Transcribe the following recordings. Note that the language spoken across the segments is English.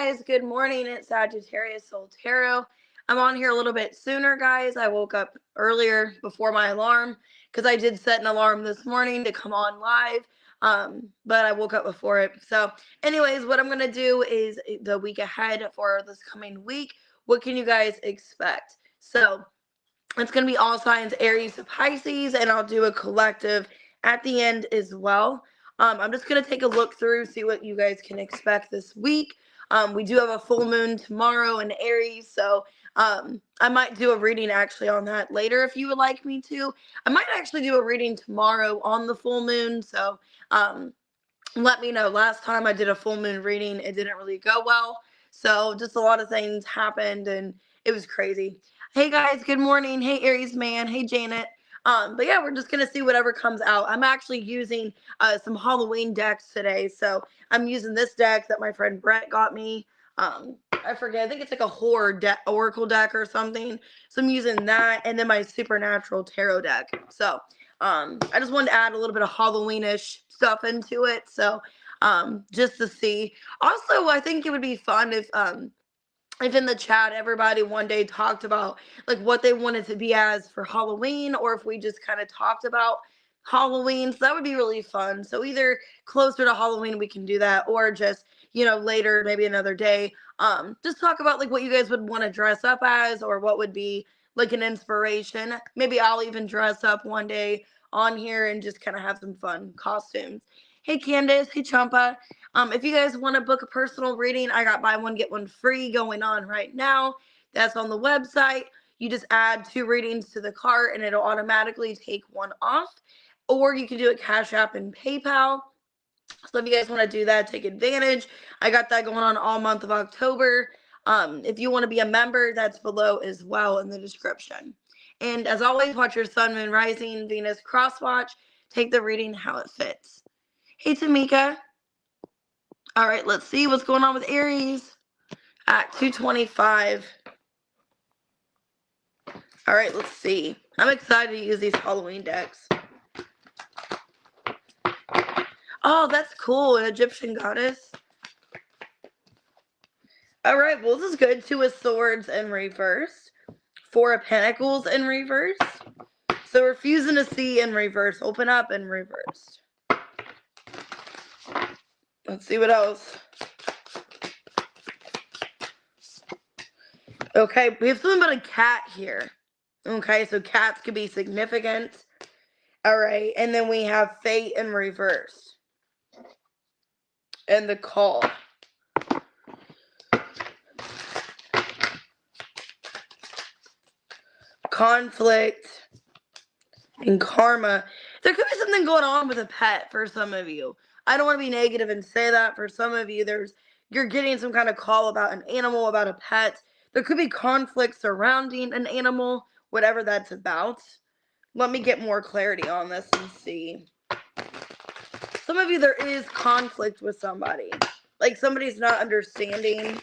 guys, good morning. It's Sagittarius Soul Tarot. I'm on here a little bit sooner, guys. I woke up earlier before my alarm because I did set an alarm this morning to come on live. But I woke up before it. So, anyways, what I'm going to do is the week ahead for this coming week. What can you guys expect? So, it's going to be all signs Aries to Pisces, and I'll do a collective at the end as well. I'm just going to take a look through, see what you guys can expect this week. We do have a full moon tomorrow in Aries, so I might do a reading actually on that later if you would like me to. I might actually do a reading tomorrow on the full moon, so let me know. Last time I did a full moon reading, it didn't really go well, so just a lot of things happened, and it was crazy. Hey guys, good morning. Hey Aries man. Hey Janet. But yeah, we're just gonna see whatever comes out. I'm actually using some Halloween decks today, so I'm using this deck that my friend Brett got me. I forget. I think it's like a horror deck, oracle deck or something. So I'm using that, and then my supernatural tarot deck. So I just wanted to add a little bit of Halloweenish stuff into it. So just to see. Also, I think it would be fun if in the chat everybody one day talked about like what they wanted to be as for Halloween, or if we just kind of talked about Halloween. So that would be really fun. So either closer to Halloween we can do that, or just, later, maybe another day, just talk about like what you guys would want to dress up as, or what would be like an inspiration. Maybe I'll even dress up one day on here and just kind of have some fun costumes. Hey Candace, hey Champa. If you guys want to book a personal reading, I got buy one, get one free going on right now. That's on the website. You just add 2 readings to the cart and it'll automatically take one off. Or you can do it Cash App and PayPal. So if you guys want to do that, take advantage. I got that going on all month of October. If you want to be a member, that's below as well in the description. And as always, watch your sun, moon, rising, Venus cross watch. Take the reading how it fits. Hey, Tamika. All right, let's see what's going on with Aries at 225. All right, let's see. I'm excited to use these Halloween decks. Oh, that's cool. An Egyptian goddess. All right, well, this is good. 2 of Swords in reverse. 4 of Pentacles in reverse. So refusing to see in reverse. Open up in reverse. Let's see what else. Okay, we have something about a cat here. Okay, so cats could be significant. All right, and then we have Fate in reverse. And the Call. Conflict and karma. There could be something going on with a pet for some of you. I don't want to be negative and say that. For some of you, you're getting some kind of call about an animal, about a pet. There could be conflict surrounding an animal, whatever that's about. Let me get more clarity on this and see. Some of you, there is conflict with somebody. Like somebody's not understanding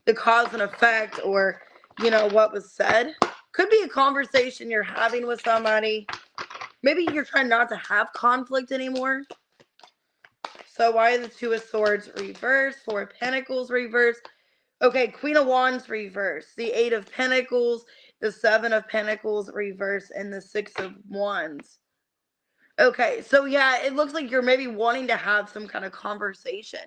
the cause and effect, or, what was said. Could be a conversation you're having with somebody. Maybe you're trying not to have conflict anymore. So why the 2 of Swords reverse? 4 of Pentacles reverse. Okay, Queen of Wands reverse. The 8 of Pentacles, the 7 of Pentacles reverse, and the 6 of Wands. Okay, so yeah, it looks like you're maybe wanting to have some kind of conversation.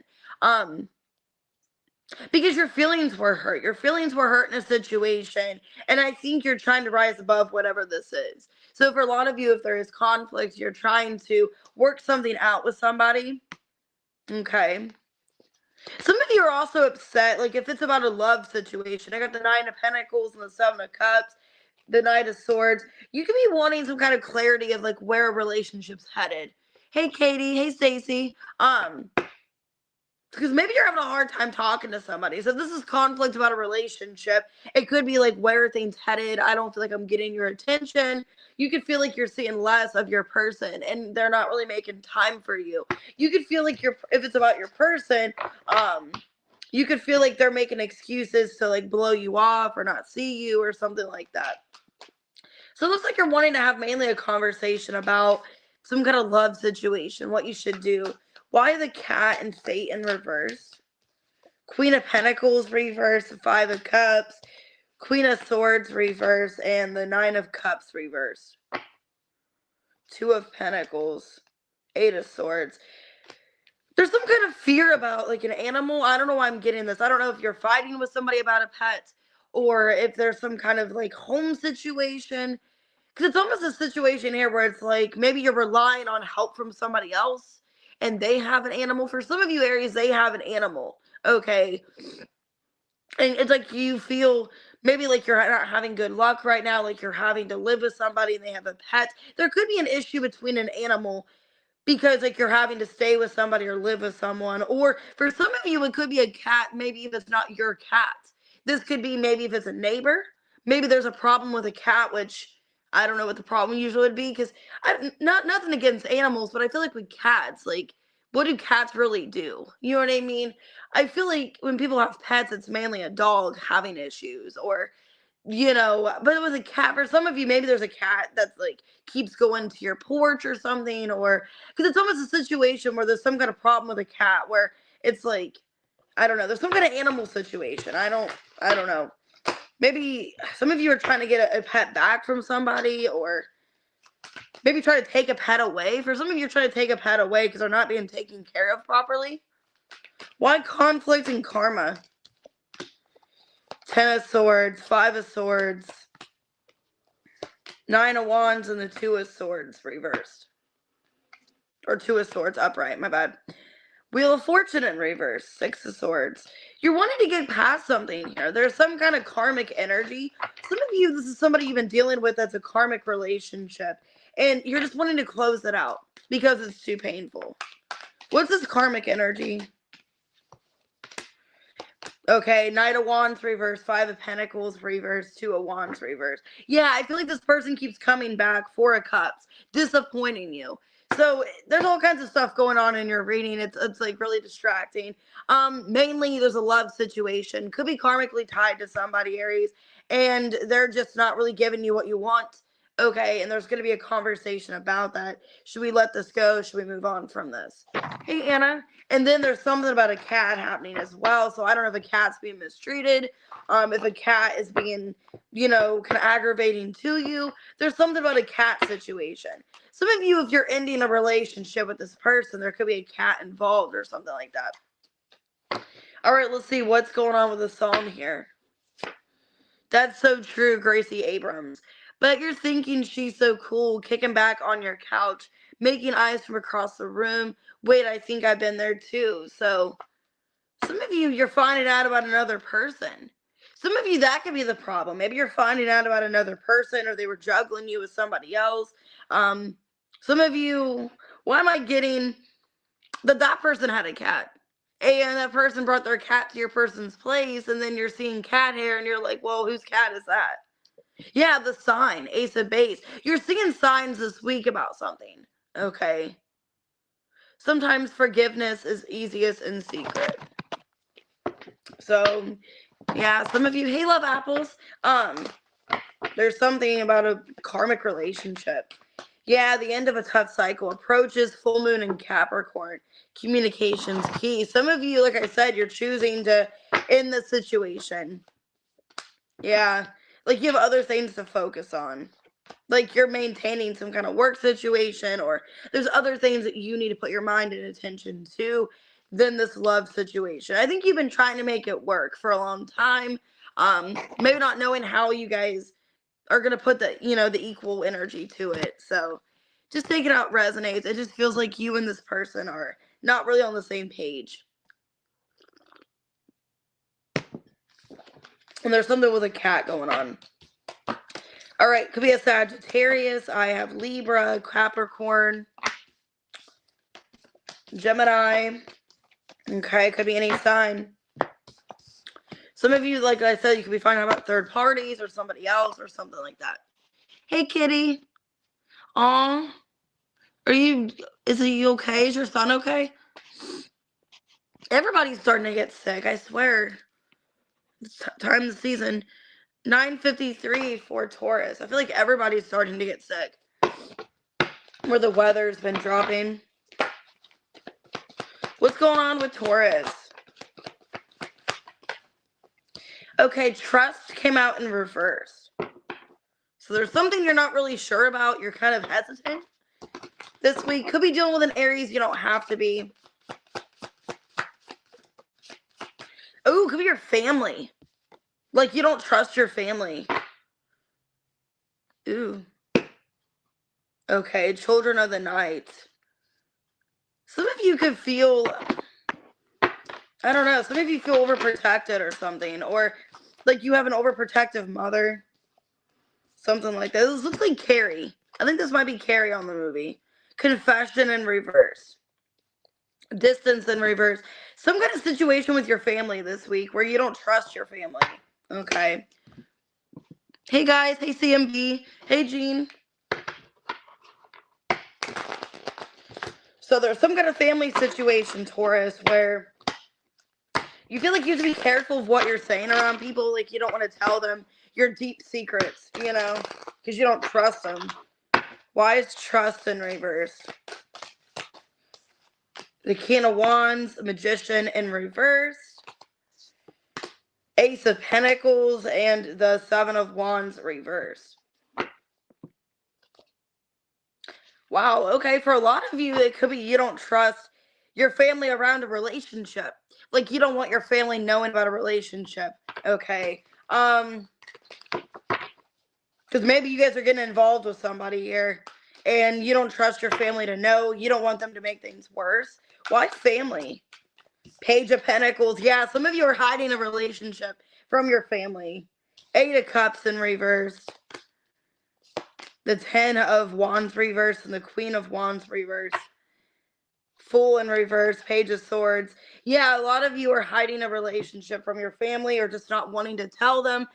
Because your feelings were hurt. Your feelings were hurt in a situation, and I think you're trying to rise above whatever this is. So for a lot of you, if there is conflict, you're trying to work something out with somebody. Okay. Some of you are also upset, like if it's about a love situation. I got the 9 of Pentacles and the 7 of Cups, the Knight of Swords. You could be wanting some kind of clarity of like where a relationship's headed. Hey Katie, hey Stacy. Because maybe you're having a hard time talking to somebody. So this is conflict about a relationship. It could be like, where are things headed? I don't feel like I'm getting your attention. You could feel like you're seeing less of your person and they're not really making time for you. You could feel like if it's about your person, you could feel like they're making excuses to like blow you off or not see you or something like that. So it looks like you're wanting to have mainly a conversation about some kind of love situation, what you should do. Why the Cat and Fate in reverse? Queen of Pentacles reverse, 5 of Cups, Queen of Swords reverse, and the 9 of Cups reversed. 2 of Pentacles, 8 of Swords. There's some kind of fear about like an animal. I don't know why I'm getting this. I don't know if you're fighting with somebody about a pet or if there's some kind of like home situation. Because it's almost a situation here where it's like maybe you're relying on help from somebody else and they have an animal. For some of you Aries, they have an animal. Okay. And it's like you feel maybe like you're not having good luck right now, like you're having to live with somebody and they have a pet. There could be an issue between an animal because like you're having to stay with somebody or live with someone. Or for some of you, it could be a cat, maybe if it's not your cat. This could be maybe if it's a neighbor. Maybe there's a problem with a cat, which I don't know what the problem usually would be because nothing against animals, but I feel like with cats, like what do cats really do? You know what I mean? I feel like when people have pets, it's mainly a dog having issues or but with a cat, for some of you, maybe there's a cat that's like keeps going to your porch or something, or because it's almost a situation where there's some kind of problem with a cat where it's like, I don't know, there's some kind of animal situation. I don't know. Maybe some of you are trying to get a pet back from somebody, or maybe try to take a pet away. For some of you, are trying to take a pet away because they're not being taken care of properly. Why conflict and karma? 10 of Swords, 5 of Swords, 9 of Wands, and the 2 of Swords reversed. Or 2 of Swords upright, my bad. Wheel of Fortune in reverse, 6 of Swords. You're wanting to get past something here. There's some kind of karmic energy. Some of you, this is somebody you've been dealing with that's a karmic relationship. And you're just wanting to close it out because it's too painful. What's this karmic energy? Okay, Knight of Wands reverse, 5 of Pentacles reverse, 2 of Wands reverse. Yeah, I feel like this person keeps coming back, 4 of Cups, disappointing you. So there's all kinds of stuff going on in your reading. It's like really distracting. Mainly there's a love situation. Could be karmically tied to somebody, Aries, and they're just not really giving you what you want. Okay, and there's going to be a conversation about that. Should we let this go? Should we move on from this? Hey, Anna. And then there's something about a cat happening as well. So I don't know if a cat's being mistreated, if a cat is being, kind of aggravating to you. There's something about a cat situation. Some of you, if you're ending a relationship with this person, there could be a cat involved or something like that. All right, let's see what's going on with the song here. That's so true, Gracie Abrams. But you're thinking she's so cool, kicking back on your couch, making eyes from across the room. Wait, I think I've been there too. So some of you, you're finding out about another person. Some of you, that could be the problem. Maybe you're finding out about another person or they were juggling you with somebody else. Some of you, why am I getting that person had a cat? And that person brought their cat to your person's place, and then you're seeing cat hair, and you're like, well, whose cat is that? Yeah, the sign, Ace of Base. You're seeing signs this week about something, okay? Sometimes forgiveness is easiest in secret. So, yeah, some of you, hey, love apples. There's something about a karmic relationship. Yeah, the end of a tough cycle approaches, full moon in Capricorn. Communications key. Some of you, like I said, you're choosing to end the situation. Yeah, like you have other things to focus on. Like you're maintaining some kind of work situation, or there's other things that you need to put your mind and attention to than this love situation. I think you've been trying to make it work for a long time. Maybe not knowing how you guys are going to put the equal energy to it. So just take it out resonates. It just feels like you and this person are not really on the same page. And there's something with a cat going on. All right, could be a Sagittarius. I have Libra, Capricorn, Gemini. Okay, could be any sign. Some of you, like I said, you could be finding out about third parties or somebody else or something like that. Hey, kitty. Aw. Is he okay? Is your son okay? Everybody's starting to get sick, I swear. It's time of the season. 9:53 for Taurus. I feel like everybody's starting to get sick. Where the weather's been dropping. What's going on with Taurus? Okay, trust came out in reverse. So there's something you're not really sure about. You're kind of hesitant this week. Could be dealing with an Aries. You don't have to be. Oh, could be your family. Like, you don't trust your family. Ooh. Okay, children of the night. Some of you could feel, I don't know, some of you feel overprotected or something. Or, like, you have an overprotective mother. Something like that. This looks like Carrie. I think this might be Carrie on the movie. Confession in reverse. Distance in reverse. Some kind of situation with your family this week where you don't trust your family. Okay. Hey guys. Hey CMB. Hey Jean. So there's some kind of family situation, Taurus, where you feel like you have to be careful of what you're saying around people. Like, you don't want to tell them your deep secrets, you know, because you don't trust them. Why is trust in reverse? The King of Wands, Magician in reverse. Ace of Pentacles and the Seven of Wands reverse. Wow, okay, for a lot of you, it could be you don't trust your family around a relationship. Like, you don't want your family knowing about a relationship, okay? Because maybe you guys are getting involved with somebody here, and you don't trust your family to know. You don't want them to make things worse. Why family? Page of Pentacles. Yeah, some of you are hiding a relationship from your family. Eight of Cups in reverse. The Ten of Wands reverse and the Queen of Wands reverse. Fool in reverse. Page of Swords. Yeah, a lot of you are hiding a relationship from your family or just not wanting to tell them.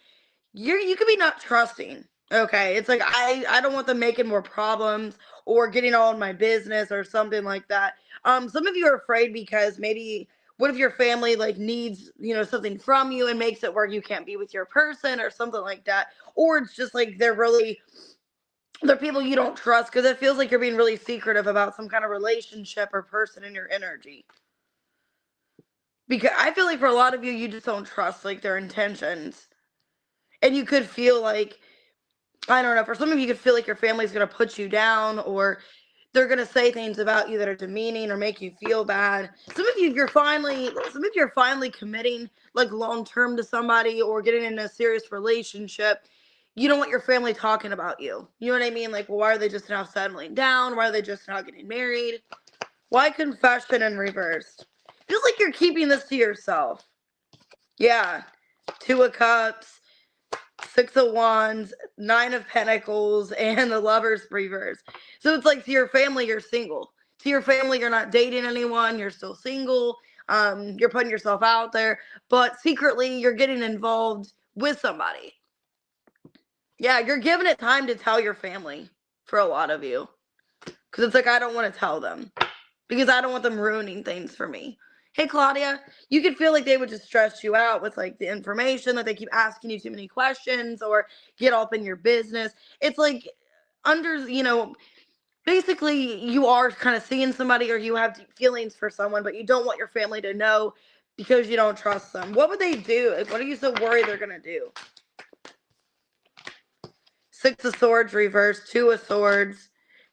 You could be not trusting. Okay, it's like I don't want them making more problems or getting all in my business or something like that. Some of you are afraid because maybe what if your family like needs, you know, something from you and makes it where you can't be with your person or something like that, or it's just like they're people you don't trust because it feels like you're being really secretive about some kind of relationship or person in your energy. Because I feel like for a lot of you, you just don't trust like their intentions, and you could feel like, I don't know, for some of you could feel like your family's going to put you down or they're going to say things about you that are demeaning or make you feel bad. Some of you, you're finally committing like long term to somebody or getting in a serious relationship. You don't want your family talking about you. You know what I mean? Like, well, why are they just now settling down? Why are they just now getting married? Why confession in reverse? Feels like you're keeping this to yourself. Yeah. Two of Cups. Six of Wands, Nine of Pentacles, and the Lovers reverse. So it's like to your family, you're single. To your family, you're not dating anyone. You're still single. You're putting yourself out there, but secretly, you're getting involved with somebody. Yeah, you're giving it time to tell your family for a lot of you. Because it's like, I don't want to tell them. Because I don't want them ruining things for me. Hey, Claudia, you could feel like they would just stress you out with like the information, that they keep asking you too many questions or get up in your business. It's like basically you are kind of seeing somebody or you have deep feelings for someone, but you don't want your family to know because you don't trust them. What would they do? What are you so worried they're going to do? Six of Swords reverse, Two of Swords,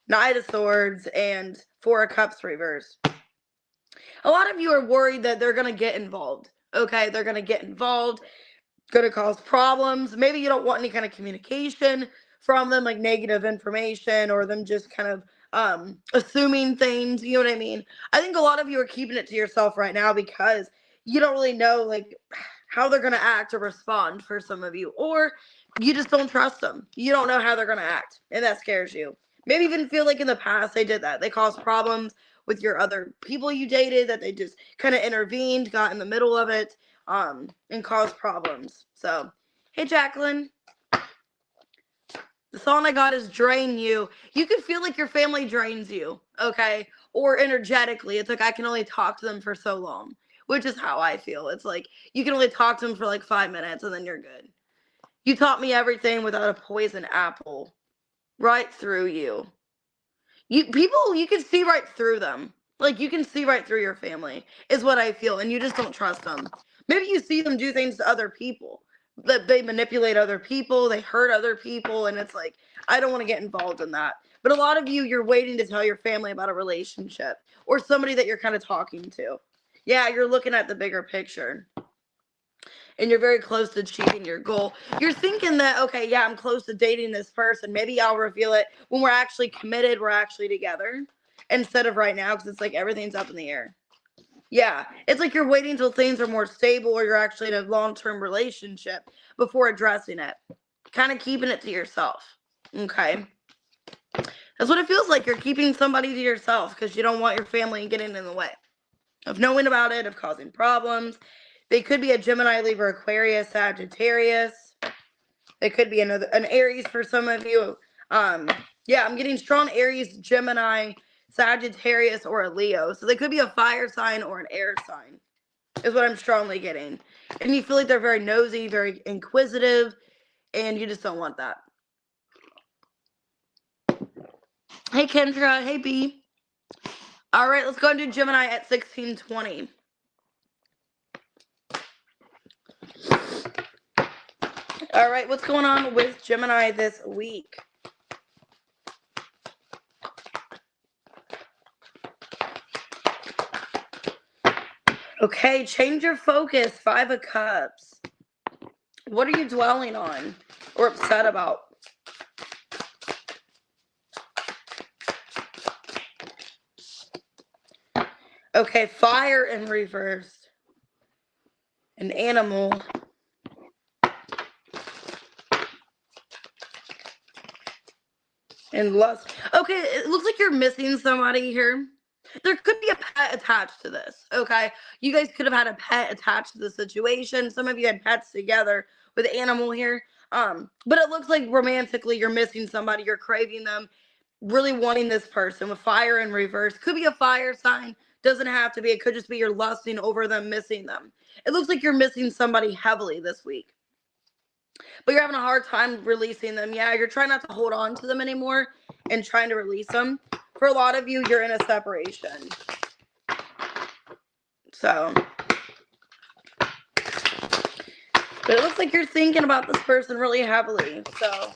Knight of Swords, and Four of Cups reverse. A lot of you are worried that they're going to get involved. Okay, they're going to get involved, going to cause problems. Maybe you don't want any kind of communication from them, like negative information or them just kind of assuming things. You know what I mean? I think a lot of you are keeping it to yourself right now because you don't really know like how they're going to act or respond for some of you, or you just don't trust them. You don't know how they're going to act, and that scares you. Maybe even feel like in the past they did that. They caused problems with your other people you dated, that they just kind of intervened, got in the middle of it, and caused problems. So, hey, Jacqueline. The song I got is Drain You. You can feel like your family drains you, okay? Or energetically. It's like I can only talk to them for so long, which is how I feel. It's like you can only talk to them for like 5 minutes and then you're good. You taught me everything without a poison apple. Right through you. You can see right through them. Like, you can see right through your family, is what I feel, and you just don't trust them. Maybe you see them do things to other people, that they manipulate other people, they hurt other people, and it's like, I don't want to get involved in that. But a lot of you, you're waiting to tell your family about a relationship or somebody that you're kind of talking to. Yeah, you're looking at the bigger picture. And you're very close to achieving your goal. You're thinking that, okay, yeah, I'm close to dating this person. Maybe I'll reveal it when we're actually committed, we're actually together, instead of right now, because it's like everything's up in the air. Yeah, it's like you're waiting until things are more stable or you're actually in a long-term relationship before addressing it. Kind of keeping it to yourself. Okay? That's what it feels like. You're keeping somebody to yourself because you don't want your family getting in the way of knowing about it, of causing problems. They could be a Gemini, Libra, Aquarius, Sagittarius. They could be an Aries for some of you. Yeah, I'm getting strong Aries, Gemini, Sagittarius, or a Leo. So they could be a fire sign or an air sign, is what I'm strongly getting. And you feel like they're very nosy, very inquisitive, and you just don't want that. Hey, Kendra. Hey, B. All right, let's go and do Gemini at 1620. All right, what's going on with Gemini this week? Okay, change your focus. 5 of Cups. What are you dwelling on or upset about? Okay, fire in reverse. An animal. And lust. Okay, it looks like you're missing somebody here. There could be a pet attached to this, okay? You guys could have had a pet attached to the situation. Some of you had pets together with animal here. But it looks like romantically you're missing somebody. You're craving them, really wanting this person with fire in reverse. Could be a fire sign. Doesn't have to be. It could just be you're lusting over them, missing them. It looks like you're missing somebody heavily this week. But you're having a hard time releasing them. Yeah, you're trying not to hold on to them anymore and trying to release them. For a lot of you, you're in a separation. So, but it looks like you're thinking about this person really heavily. So,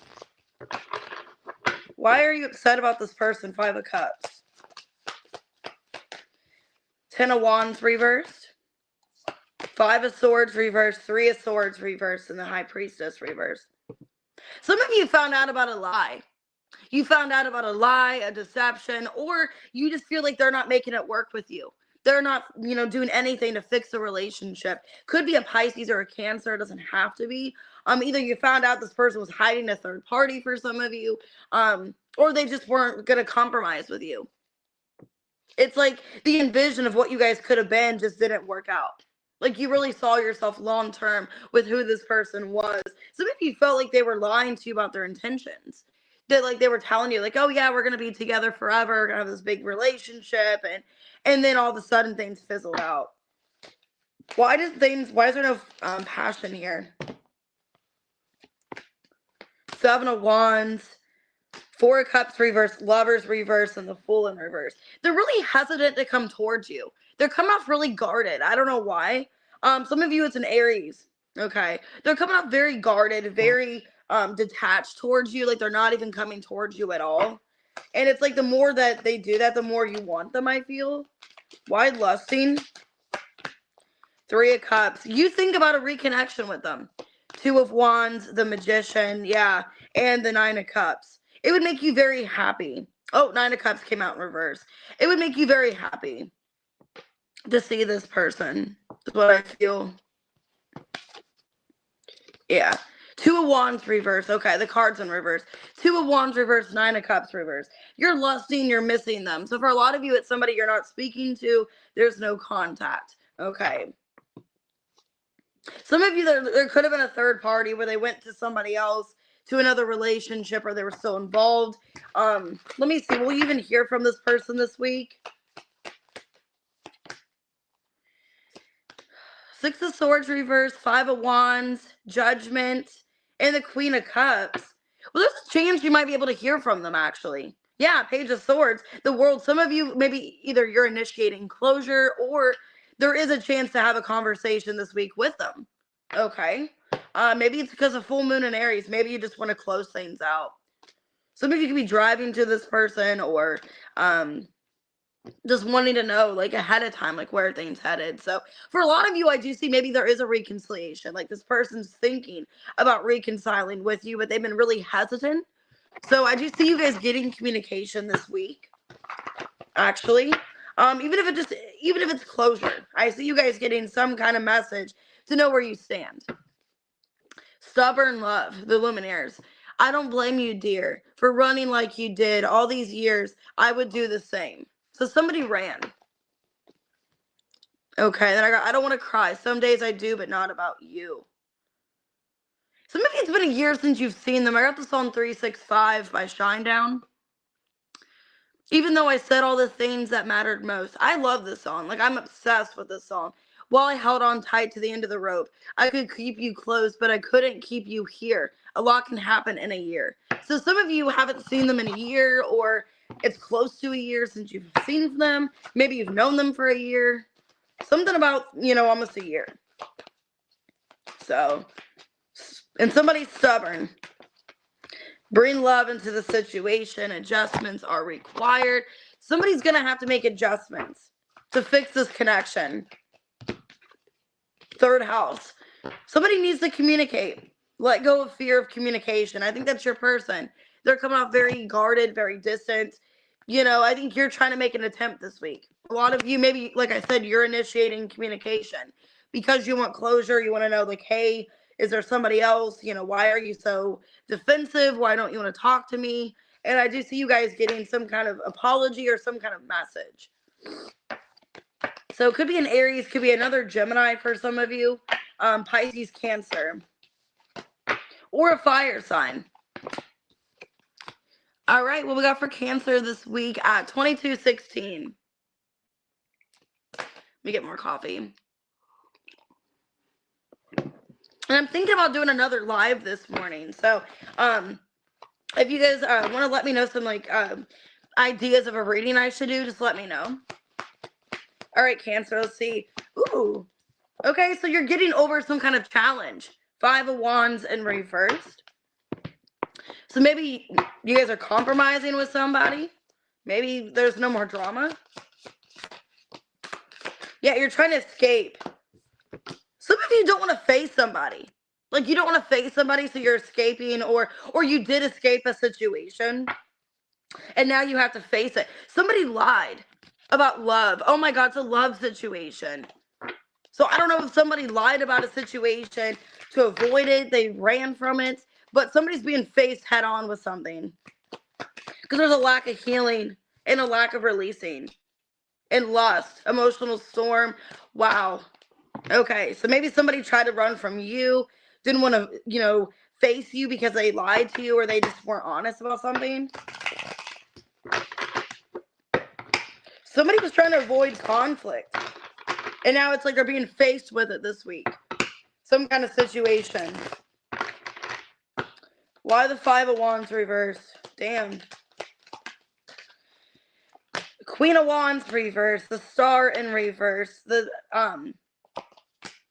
why are you upset about this person? 5 of Cups. 10 of Wands reversed. 5 of Swords reversed. 3 of Swords reversed. And the High Priestess reversed. Some of you found out about a lie. You found out about a lie, a deception, or you just feel like they're not making it work with you. They're not, doing anything to fix a relationship. Could be a Pisces or a Cancer. It doesn't have to be. Either you found out this person was hiding a third party for some of you, or they just weren't going to compromise with you. It's like the envision of what you guys could have been just didn't work out. Like you really saw yourself long term with who this person was. Some of you felt like they were lying to you about their intentions. That like they were telling you like, oh yeah, we're gonna be together forever, we're gonna have this big relationship, and then all of a sudden things fizzled out. Why is there no passion here? 7 of Wands, 4 of Cups reverse, Lovers reverse, and the Fool in reverse. They're really hesitant to come towards you. They're coming off really guarded. I don't know why. Some of you, it's an Aries. Okay. They're coming off very guarded, very detached towards you. Like they're not even coming towards you at all. And it's like the more that they do that, the more you want them, I feel. Why lusting? 3 of Cups. You think about a reconnection with them. 2 of Wands, the Magician, yeah, and the 9 of Cups. It would make you very happy. Oh, 9 of Cups came out in reverse. It would make you very happy to see this person. Is what I feel. Yeah. 2 of Wands reverse. Okay, the card's in reverse. 2 of Wands reverse, 9 of Cups reverse. You're lusting, you're missing them. So for a lot of you, it's somebody you're not speaking to. There's no contact. Okay. Some of you, there could have been a third party where they went to somebody else, to another relationship, or they were still involved. Let me see. Will you even hear from this person this week? 6 of Swords reverse, 5 of Wands, Judgment, and the Queen of Cups. Well, there's a chance you might be able to hear from them, actually. Yeah, Page of Swords, the World. Some of you, maybe either you're initiating closure or there is a chance to have a conversation this week with them. Okay. Maybe it's because of full moon in Aries. Maybe you just want to close things out. Some of you could be driving to this person, or just wanting to know, like, ahead of time, like, where things headed. So for a lot of you, I do see maybe there is a reconciliation. Like, this person's thinking about reconciling with you, but they've been really hesitant. So I do see you guys getting communication this week, actually. Even if it's closure, I see you guys getting some kind of message to know where you stand. Stubborn love, the Luminaires. I don't blame you, dear, for running like you did all these years. I would do the same. So somebody ran. Okay, then I don't want to cry. Some days I do, but not about you. Some of you, it's been a year since you've seen them. I got the song 365 by Shinedown. Even though I said all the things that mattered most. I love this song. Like, I'm obsessed with this song. While I held on tight to the end of the rope, I could keep you close, but I couldn't keep you here. A lot can happen in a year. So some of you haven't seen them in a year, or it's close to a year since you've seen them. Maybe you've known them for a year. Something about, almost a year. So, and somebody's stubborn. Bring love into the situation. Adjustments are required. Somebody's going to have to make adjustments to fix this connection. Third house. Somebody needs to communicate. Let go of fear of communication. I think that's your person. They're coming off very guarded, very distant. I think you're trying to make an attempt this week. A lot of you, maybe, like I said, you're initiating communication because you want closure. You want to know, like, hey, is there somebody else? Why are you so defensive? Why don't you want to talk to me? And I do see you guys getting some kind of apology or some kind of message. So it could be an Aries, could be another Gemini for some of you, Pisces, Cancer, or a fire sign. All right, what we got for Cancer this week at 2216. Let me get more coffee. And I'm thinking about doing another live this morning. So if you guys want to let me know some ideas of a reading I should do, just let me know. All right, Cancer, let's see. Ooh. Okay, so you're getting over some kind of challenge. 5 of Wands in reversed. So maybe you guys are compromising with somebody. Maybe there's no more drama. Yeah, you're trying to escape. Some of you don't want to face somebody. Like, you don't want to face somebody, so you're escaping, or you did escape a situation, and now you have to face it. Somebody lied about love. Oh my God, it's a love situation. So I don't know if somebody lied about a situation to avoid it. They ran from it. But somebody's being faced head on with something. Because there's a lack of healing and a lack of releasing. And lust. Emotional storm. Wow. Okay, so maybe somebody tried to run from you. Didn't want to, face you because they lied to you or they just weren't honest about something. Somebody was trying to avoid conflict. And now it's like they're being faced with it this week. Some kind of situation. Why the 5 of Wands reversed? Damn. Queen of Wands reversed. The Star in reverse. The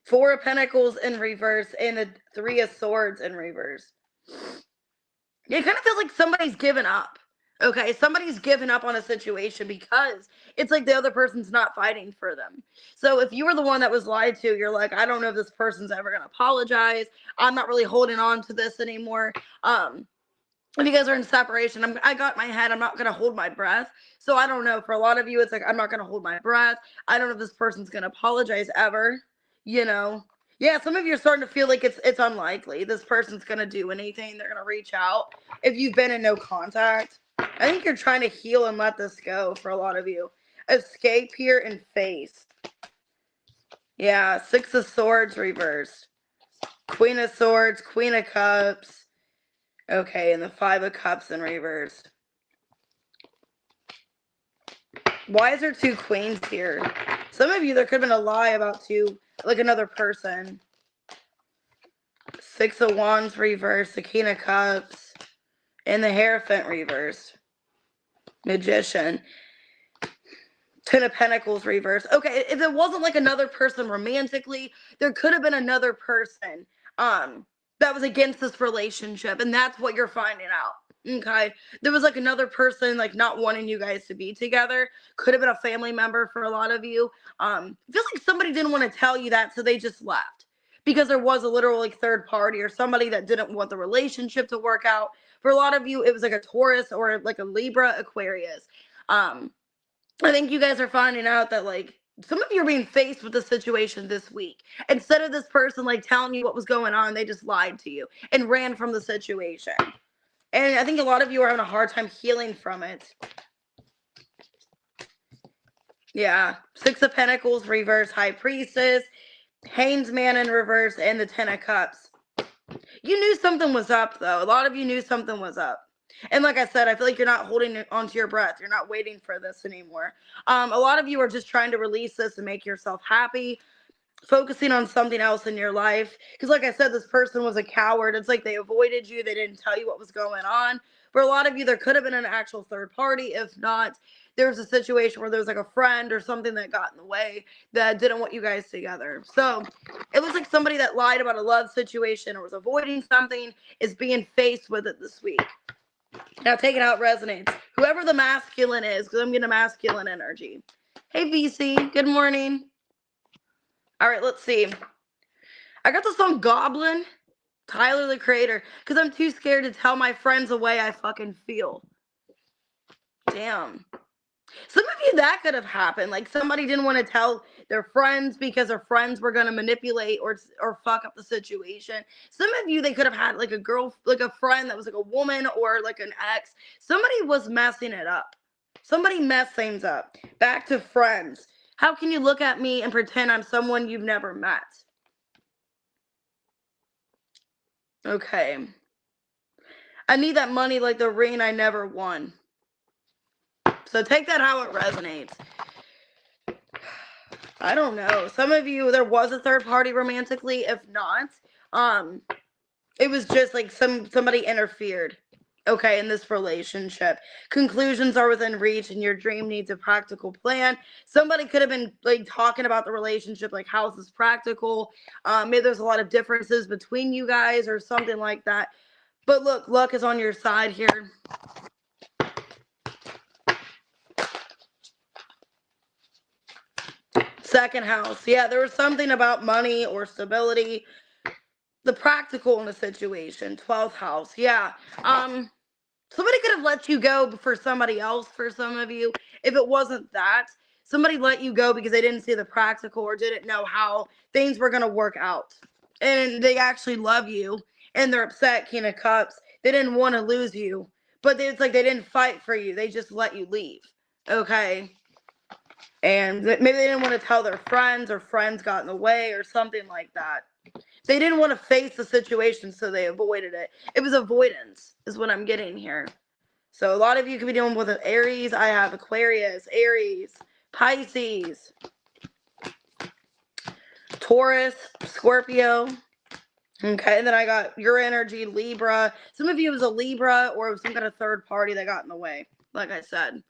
4 of Pentacles in reverse. And the 3 of Swords in reverse. It kind of feels like somebody's given up. Okay, somebody's given up on a situation because it's like the other person's not fighting for them. So if you were the one that was lied to, you're like, I don't know if this person's ever going to apologize. I'm not really holding on to this anymore. If you guys are in separation, I got my head. I'm not going to hold my breath. So I don't know. For a lot of you, it's like, I'm not going to hold my breath. I don't know if this person's going to apologize ever, Yeah, some of you are starting to feel like it's unlikely. This person's going to do anything. They're going to reach out. If you've been in no contact, I think you're trying to heal and let this go for a lot of you. Escape here and face. Yeah, 6 of Swords reversed. Queen of Swords, Queen of Cups. Okay, and the 5 of Cups in reverse. Why is there 2 queens here? Some of you, there could have been a lie about another person. 6 of Wands reversed, the King of Cups, and the Hierophant reversed. Magician. 10 of Pentacles reversed. Okay, if it wasn't like another person romantically, there could have been another person that was against this relationship, and that's what you're finding out. Okay, there was like another person like not wanting you guys to be together. Could have been a family member for a lot of you. I feel like somebody didn't want to tell you that, so they just left because there was a literal like third party or somebody that didn't want the relationship to work out. For a lot of you, it was like a Taurus or like a Libra, Aquarius. I think you guys are finding out that like some of you are being faced with the situation this week. Instead of this person like telling you what was going on, they just lied to you and ran from the situation. And I think a lot of you are having a hard time healing from it. Yeah. 6 of Pentacles, reverse, High Priestess, Hanged Man in reverse, and the 10 of Cups. You knew something was up, though. A lot of you knew something was up. And like I said, I feel like you're not holding onto your breath. You're not waiting for this anymore. A lot of you are just trying to release this and make yourself happy, focusing on something else in your life. Because like I said, this person was a coward. It's like they avoided you. They didn't tell you what was going on. For a lot of you, there could have been an actual third party. If not, there was a situation where there was like a friend or something that got in the way that didn't want you guys together. So it looks like somebody that lied about a love situation or was avoiding something is being faced with it this week. Now take it how it resonates. Whoever the masculine is, because I'm getting a masculine energy. Hey, VC. Good morning. All right, let's see. I got the song Goblin, Tyler the Creator, because I'm too scared to tell my friends the way I fucking feel. Damn. Some of you, that could have happened. Like somebody didn't want to tell their friends because their friends were going to manipulate or fuck up the situation. Some of you, they could have had like a girl, like a friend that was like a woman or like an ex. Somebody was messing it up. Somebody messed things up. Back to friends. How can you look at me and pretend I'm someone you've never met? Okay. I need that money like the ring I never won. So take that how it resonates. I don't know. Some of you, there was a third party romantically. If not, it was just like somebody interfered. Okay, in this relationship. Conclusions are within reach and your dream needs a practical plan. Somebody could have been like talking about the relationship, like how's this practical? Maybe there's a lot of differences between you guys or something like that. But look, luck is on your side here. Second house. Yeah, there was something about money or stability. The practical in the situation. 12th house. Yeah. Somebody could have let you go for somebody else for some of you. If it wasn't that, somebody let you go because they didn't see the practical or didn't know how things were going to work out. And they actually love you and they're upset, King of Cups. They didn't want to lose you, but it's like they didn't fight for you. They just let you leave. Okay. And maybe they didn't want to tell their friends or friends got in the way or something like that. They didn't want to face the situation, so they avoided it. It was avoidance is what I'm getting here. So a lot of you could be dealing with an Aries. I have Aquarius, Aries, Pisces, Taurus, Scorpio. Okay, and then I got your energy, Libra. Some of you, it was a Libra or some kind of third party that got in the way, like I said.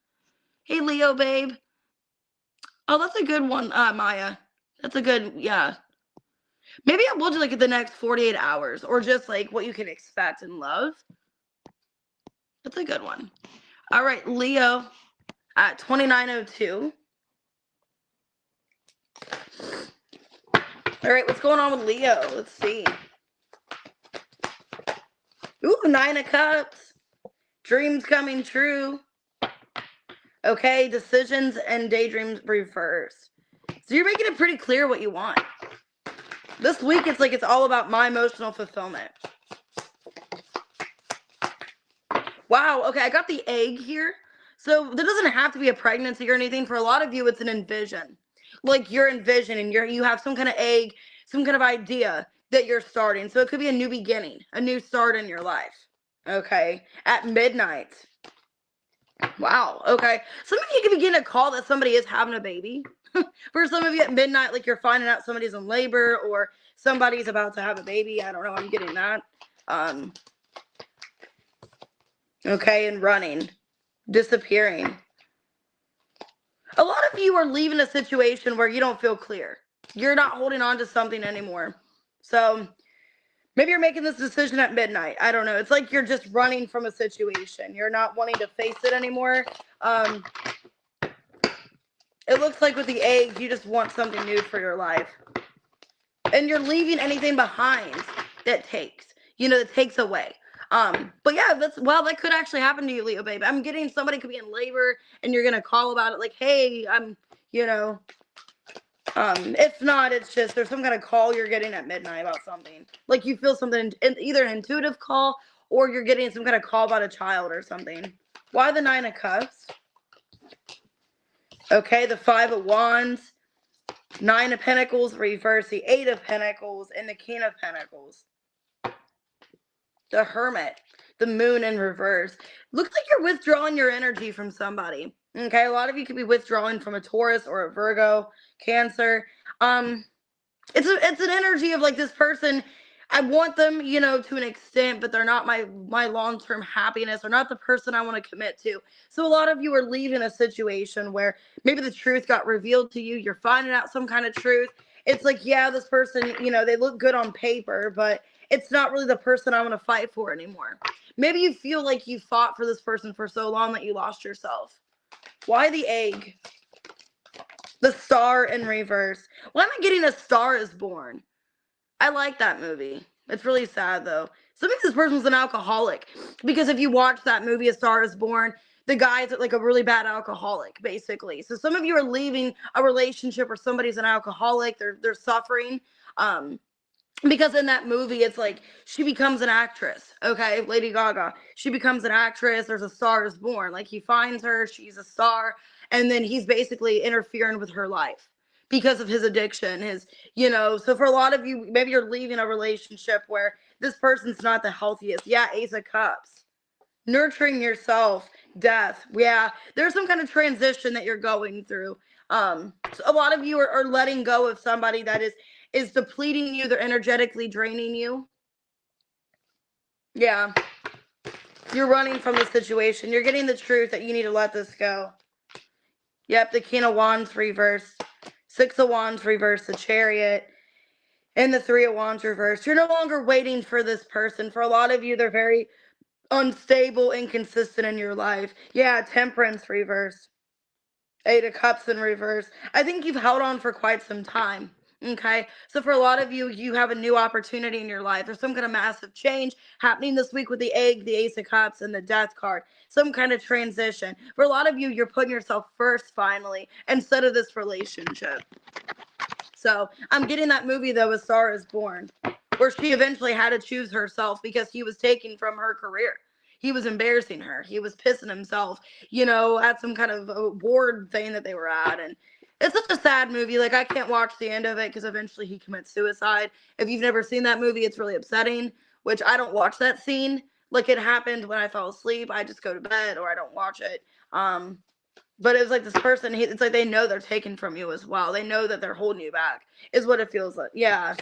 Hey, Leo, babe. Oh, that's a good one, Maya. That's a good, yeah. Maybe I will do like the next 48 hours or just like what you can expect in love. That's a good one. All right, Leo at 2902. All right, what's going on with Leo? Let's see. Ooh, 9 of Cups. Dreams coming true. Okay, decisions and daydreams reverse. So you're making it pretty clear what you want. This week, it's like it's all about my emotional fulfillment. Wow, okay, I got the egg here. So there doesn't have to be a pregnancy or anything. For a lot of you, it's an envision. Like you're envisioning, you have some kind of egg, some kind of idea that you're starting. So it could be a new beginning, a new start in your life. Okay, at midnight. Wow, okay. Some of you can begin a call that somebody is having a baby. For some of you at midnight, like you're finding out somebody's in labor or somebody's about to have a baby. I don't know, I'm getting that. Okay, and running, disappearing. A lot of you are leaving a situation where you don't feel clear. You're not holding on to something anymore. So Maybe you're making this decision at midnight. I don't know. It's like you're just running from a situation. You're not wanting to face it anymore. It looks like with the egg, you just want something new for your life. And you're leaving anything behind that takes away. But yeah, that could actually happen to you, Leo baby. I'm getting somebody could be in labor and you're gonna call about it like, hey, if not, it's just there's some kind of call you're getting at midnight about something. Like you feel something, either an intuitive call or you're getting some kind of call about a child or something. Why the 9 of Cups? Okay, the 5 of Wands, 9 of Pentacles, reverse, the 8 of Pentacles, and the King of Pentacles. The Hermit, the Moon in reverse. Looks like you're withdrawing your energy from somebody. Okay, a lot of you could be withdrawing from a Taurus or a Virgo, Cancer. It's an energy of like this person. I want them, to an extent, but they're not my long-term happiness. They're not the person I want to commit to. So a lot of you are leaving a situation where maybe the truth got revealed to you. You're finding out some kind of truth. It's like, yeah, this person, they look good on paper, but it's not really the person I want to fight for anymore. Maybe you feel like you fought for this person for so long that you lost yourself. Why the egg? The Star in reverse. Why am I getting A Star Is Born? I like that movie. It's really sad, though. So maybe this person was an alcoholic. Because if you watch that movie, A Star Is Born, the guy's like a really bad alcoholic, basically. So some of you are leaving a relationship where somebody's an alcoholic. They're suffering. Because in that movie, it's like she becomes an actress. Okay, Lady Gaga. She becomes an actress. There's A Star Is Born. Like he finds her. She's a star. And then he's basically interfering with her life because of his addiction, so for a lot of you, maybe you're leaving a relationship where this person's not the healthiest. Yeah, Ace of Cups. Nurturing yourself, death. Yeah, there's some kind of transition that you're going through. So a lot of you are letting go of somebody that is depleting you. They're energetically draining you. Yeah. You're running from the situation. You're getting the truth that you need to let this go. Yep, the King of Wands reversed. 6 of Wands reversed, the Chariot, and the 3 of Wands reversed. You're no longer waiting for this person. For a lot of you, they're very unstable, inconsistent in your life. Yeah, Temperance reversed. 8 of Cups in reverse. I think you've held on for quite some time. Okay, so for a lot of you, you have a new opportunity in your life. There's some kind of massive change happening this week with the egg, the Ace of Cups, and the Death card. Some kind of transition. For a lot of you, you're putting yourself first finally instead of this relationship. So I'm getting that movie though, A Star Is Born, where she eventually had to choose herself because he was taking from her career. He was embarrassing her. He was pissing himself, at some kind of award thing that they were at. And it's such a sad movie. Like, I can't watch the end of it because eventually he commits suicide. If you've never seen that movie, it's really upsetting, which I don't watch that scene. Like, it happened when I fell asleep. I just go to bed or I don't watch it. But it's like this person, it's like they know they're taken from you as well. They know that they're holding you back, is what it feels like. Yeah.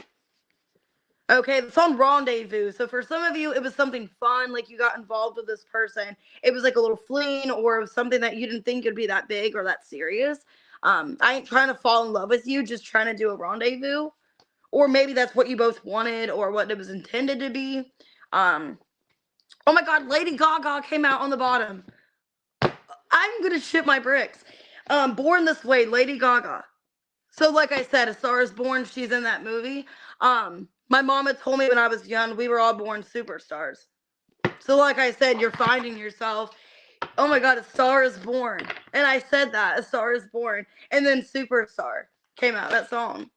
Okay, it's on Rendezvous. So for some of you, it was something fun, like you got involved with this person. It was like a little fling or something that you didn't think would be that big or that serious. I ain't trying to fall in love with you, just trying to do a rendezvous. Or maybe that's what you both wanted or what it was intended to be. Oh my God, Lady Gaga came out on the bottom. I'm going to shit my bricks. Born This Way, Lady Gaga. So like I said, A Star Is Born, she's in that movie. My mom had told me when I was young, we were all born superstars. So like I said, you're finding yourself. Oh my God, A Star Is Born. And I said that, A Star Is Born. And then Superstar came out, that song.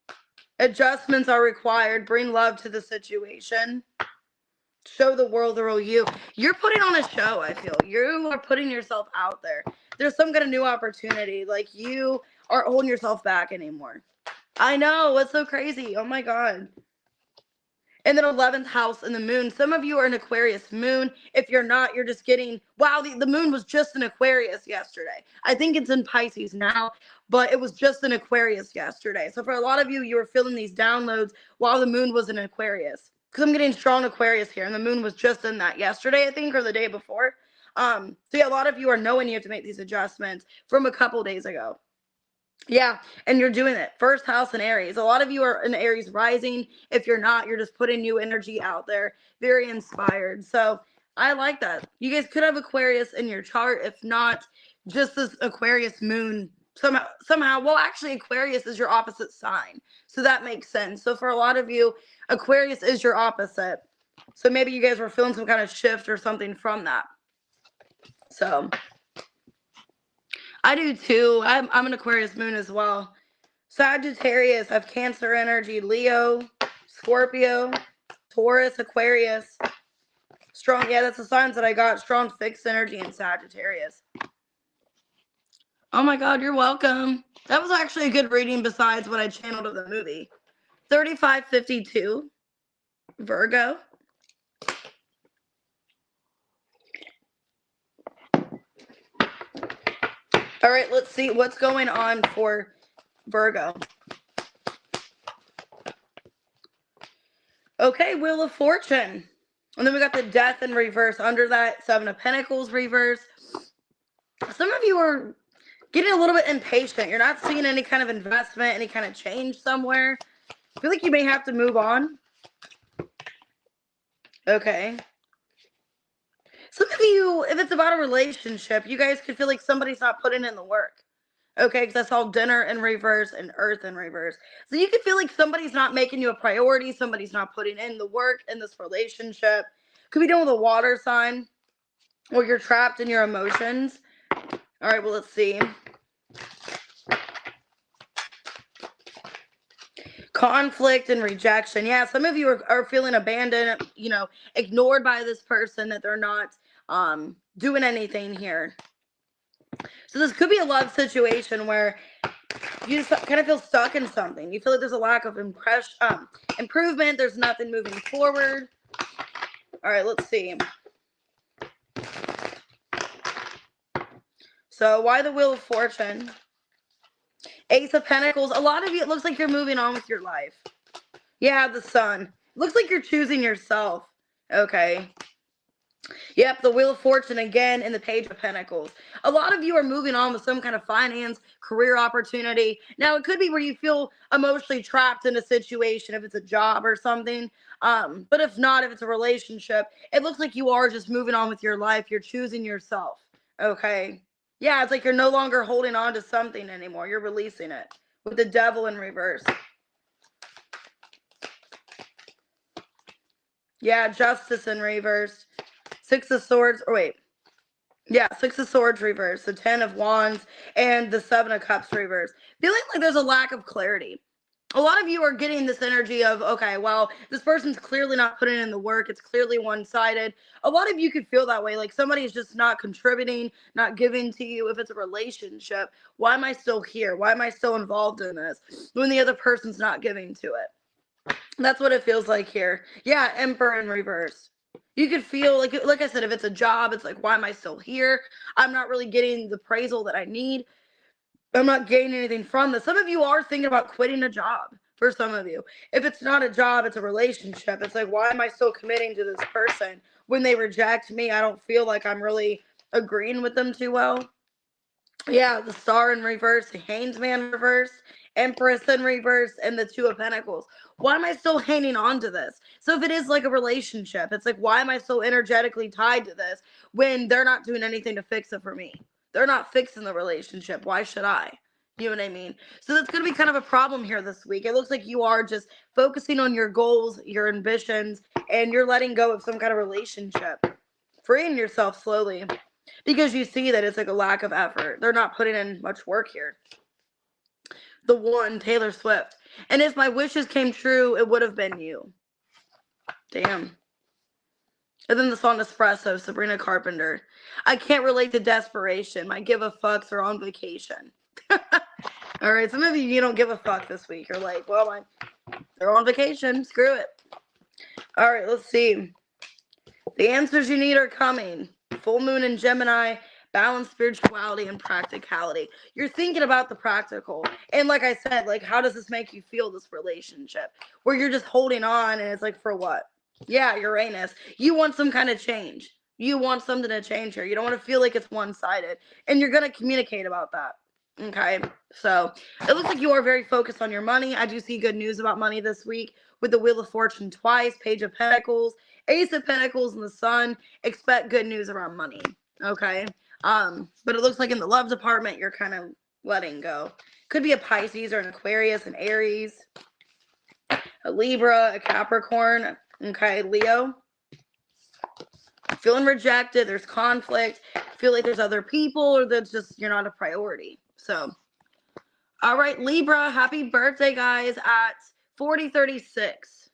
Adjustments are required. Bring love to the situation. Show the world the real you. You're putting on a show, I feel. You are putting yourself out there. There's some kind of new opportunity. Like, you aren't holding yourself back anymore. I know, it's so crazy. Oh my God. And then 11th house and the moon. Some of you are an Aquarius moon. If you're not, you're just getting, wow, the moon was just in Aquarius yesterday. I think it's in Pisces now, but it was just in Aquarius yesterday. So for a lot of you, you were feeling these downloads while the moon was in Aquarius. Because I'm getting strong Aquarius here, and the moon was just in that yesterday, I think, or the day before. So yeah, a lot of you are knowing you have to make these adjustments from a couple days ago. Yeah, and you're doing it. First house in Aries. A lot of you are in Aries rising. If you're not, you're just putting new energy out there. Very inspired. So I like that. You guys could have Aquarius in your chart. If not, just this Aquarius moon somehow. Well, actually, Aquarius is your opposite sign. So that makes sense. So for a lot of you, Aquarius is your opposite. So maybe you guys were feeling some kind of shift or something from that. So I do too. I'm an Aquarius moon as well. Sagittarius, I have Cancer energy, Leo, Scorpio, Taurus, Aquarius. Strong, yeah, that's the signs that I got. Strong fixed energy in Sagittarius. Oh my God, you're welcome. That was actually a good reading besides what I channeled of the movie. 3552, Virgo. All right, let's see what's going on for Virgo. Okay, Wheel of Fortune. And then we got the Death in reverse. Under that, Seven of Pentacles reverse. Some of you are getting a little bit impatient. You're not seeing any kind of investment, any kind of change somewhere. I feel like you may have to move on. Okay. Some of you, if it's about a relationship, you guys could feel like somebody's not putting in the work. Okay, because I saw Dinner in reverse and Earth in reverse. So you could feel like somebody's not making you a priority. Somebody's not putting in the work in this relationship. Could be dealing with a water sign, or you're trapped in your emotions. All right, well, let's see. Conflict and rejection. Yeah, some of you are feeling abandoned, ignored by this person, that they're not doing anything here. So this could be a love situation where you just kind of feel stuck in something. You feel like there's a lack of improvement. There's nothing moving forward. All right, let's see. So why the Wheel of Fortune? Ace of Pentacles. A lot of you, it looks like you're moving on with your life. Yeah, the Sun. Looks like you're choosing yourself. Okay. Yep, the Wheel of Fortune again and the Page of Pentacles. A lot of you are moving on with some kind of finance, career opportunity. Now, it could be where you feel emotionally trapped in a situation, if it's a job or something. But if not, if it's a relationship, it looks like you are just moving on with your life. You're choosing yourself. Okay. Yeah, it's like you're no longer holding on to something anymore. You're releasing it with the Devil in reverse. Yeah, Justice in reverse. Six of Swords. Oh, wait. Yeah, Six of Swords reverse. The Ten of Wands and the Seven of Cups reverse. Feeling like there's a lack of clarity. A lot of you are getting this energy of, okay, well, this person's clearly not putting in the work. It's clearly one-sided. A lot of you could feel that way. Like somebody's just not contributing, not giving to you. If it's a relationship, why am I still here? Why am I still involved in this when the other person's not giving to it? That's what it feels like here. Yeah, Emperor in reverse. You could feel like I said, if it's a job, it's like, why am I still here? I'm not really getting the appraisal that I need. I'm not gaining anything from this. Some of you are thinking about quitting a job. For some of you, if it's not a job, it's a relationship. It's like, why am I still committing to this person when they reject me? I don't feel like I'm really agreeing with them too well. Yeah, the Star in reverse, the Hanged Man reverse, Empress in reverse, and the Two of Pentacles. Why am I still hanging on to this? So if it is like a relationship, it's like, why am I so energetically tied to this when they're not doing anything to fix it for me? They're not fixing the relationship. Why should I? You know what I mean? So that's going to be kind of a problem here this week. It looks like you are just focusing on your goals, your ambitions, and you're letting go of some kind of relationship, freeing yourself slowly. Because you see that it's like a lack of effort. They're not putting in much work here. The One, Taylor Swift. And if my wishes came true, it would have been you. Damn. And then the song Espresso, Sabrina Carpenter. I can't relate to desperation. My give a fucks are on vacation. All right, some of you don't give a fuck this week. You're like, well, they're on vacation. Screw it. All right, let's see. The answers you need are coming. Full moon in Gemini, balance spirituality and practicality. You're thinking about the practical. And like I said, like, how does this make you feel, this relationship? Where you're just holding on and it's like, for what? Yeah, Uranus. You want some kind of change. You want something to change here. You don't want to feel like it's one-sided. And you're going to communicate about that. Okay, so it looks like you are very focused on your money. I do see good news about money this week with the Wheel of Fortune twice, Page of Pentacles, Ace of Pentacles, and the Sun. Expect good news around money. Okay, but it looks like in the love department you're kind of letting go. Could be a Pisces or an Aquarius, an Aries, a Libra, a Capricorn. Okay, Leo. Feeling rejected. There's conflict. Feel like there's other people, or that's just you're not a priority. So. All right, Libra, happy birthday, guys, at 4036.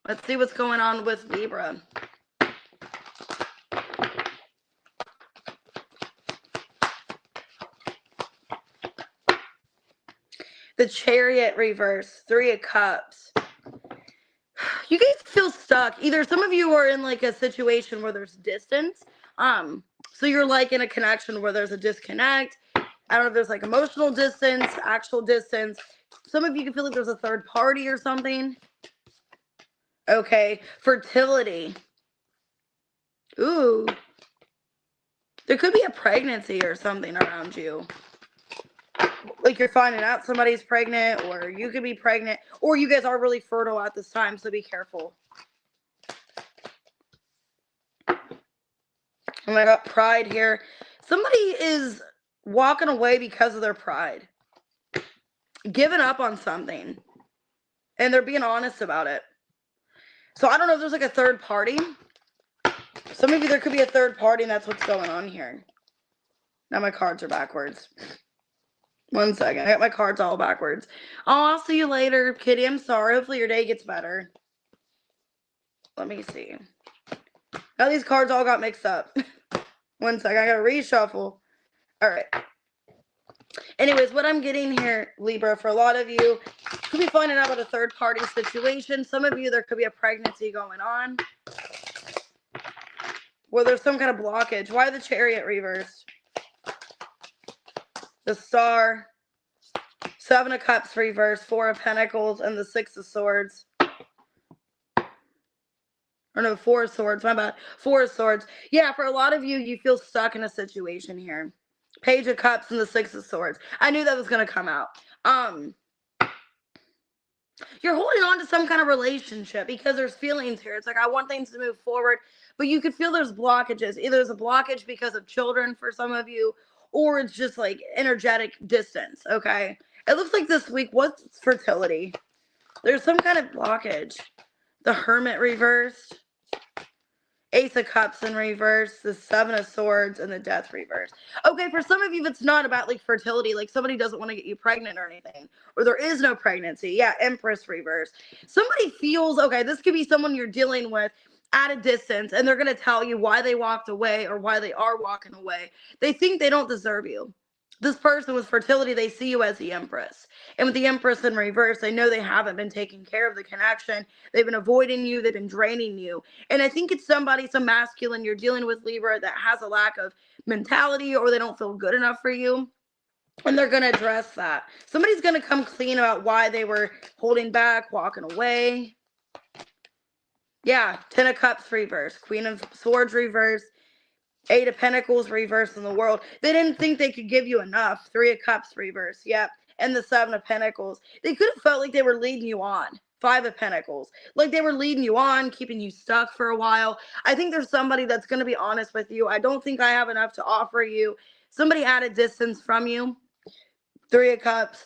Let's see what's going on with Libra. The Chariot reverse, 3 of Cups. You guys feel stuck. Either some of you are in like a situation where there's distance. So you're like in a connection where there's a disconnect. I don't know if there's like emotional distance, actual distance. Some of you can feel like there's a third party or something. Okay, fertility. Ooh. There could be a pregnancy or something around you. Like you're finding out somebody's pregnant, or you could be pregnant, or you guys are really fertile at this time, so be careful. And I got pride here. Somebody is walking away because of their pride. Giving up on something. And they're being honest about it. So I don't know if there's like a third party. Some of you, there could be a third party, and that's what's going on here. Now my cards are backwards. One second. I got my cards all backwards. Oh, I'll see you later, Kitty. I'm sorry. Hopefully your day gets better. Let me see. Now these cards all got mixed up. One second. I got to reshuffle. All right. Anyways, what I'm getting here, Libra, for a lot of you, could be finding out about a third party situation. Some of you, there could be a pregnancy going on. Well, there's some kind of blockage. Why the Chariot reversed? The Star, 7 of Cups reversed, 4 of Pentacles, and the 6 of Swords. Or no, 4 of Swords, my bad. 4 of Swords. Yeah, for a lot of you, you feel stuck in a situation here. Page of Cups and the 6 of Swords. I knew that was going to come out. You're holding on to some kind of relationship because there's feelings here. It's like, I want things to move forward, but you could feel there's blockages. Either there's a blockage because of children for some of you, or it's just like energetic distance, okay? It looks like this week, what's fertility? There's some kind of blockage. The Hermit reversed. Ace of Cups in reverse, the 7 of Swords, and the Death reverse. Okay, for some of you, it's not about like fertility, like somebody doesn't want to get you pregnant or anything, or there is no pregnancy. Yeah, Empress reverse. Somebody feels, okay, this could be someone you're dealing with at a distance, and they're going to tell you why they walked away or why they are walking away. They think they don't deserve you. This person with fertility, they see you as the Empress. And with the Empress in reverse, they know they haven't been taking care of the connection. They've been avoiding you. They've been draining you. And I think it's somebody, some masculine you're dealing with, Libra, that has a lack of mentality, or they don't feel good enough for you. And they're going to address that. Somebody's going to come clean about why they were holding back, walking away. Yeah, 10 of Cups reverse, Queen of Swords reverse, 8 of Pentacles reverse in the World. They didn't think they could give you enough. 3 of Cups reverse. Yep. And the 7 of Pentacles. They could have felt like they were leading you on. 5 of Pentacles. Like they were leading you on, keeping you stuck for a while. I think there's somebody that's going to be honest with you. I don't think I have enough to offer you. Somebody at a distance from you. 3 of Cups.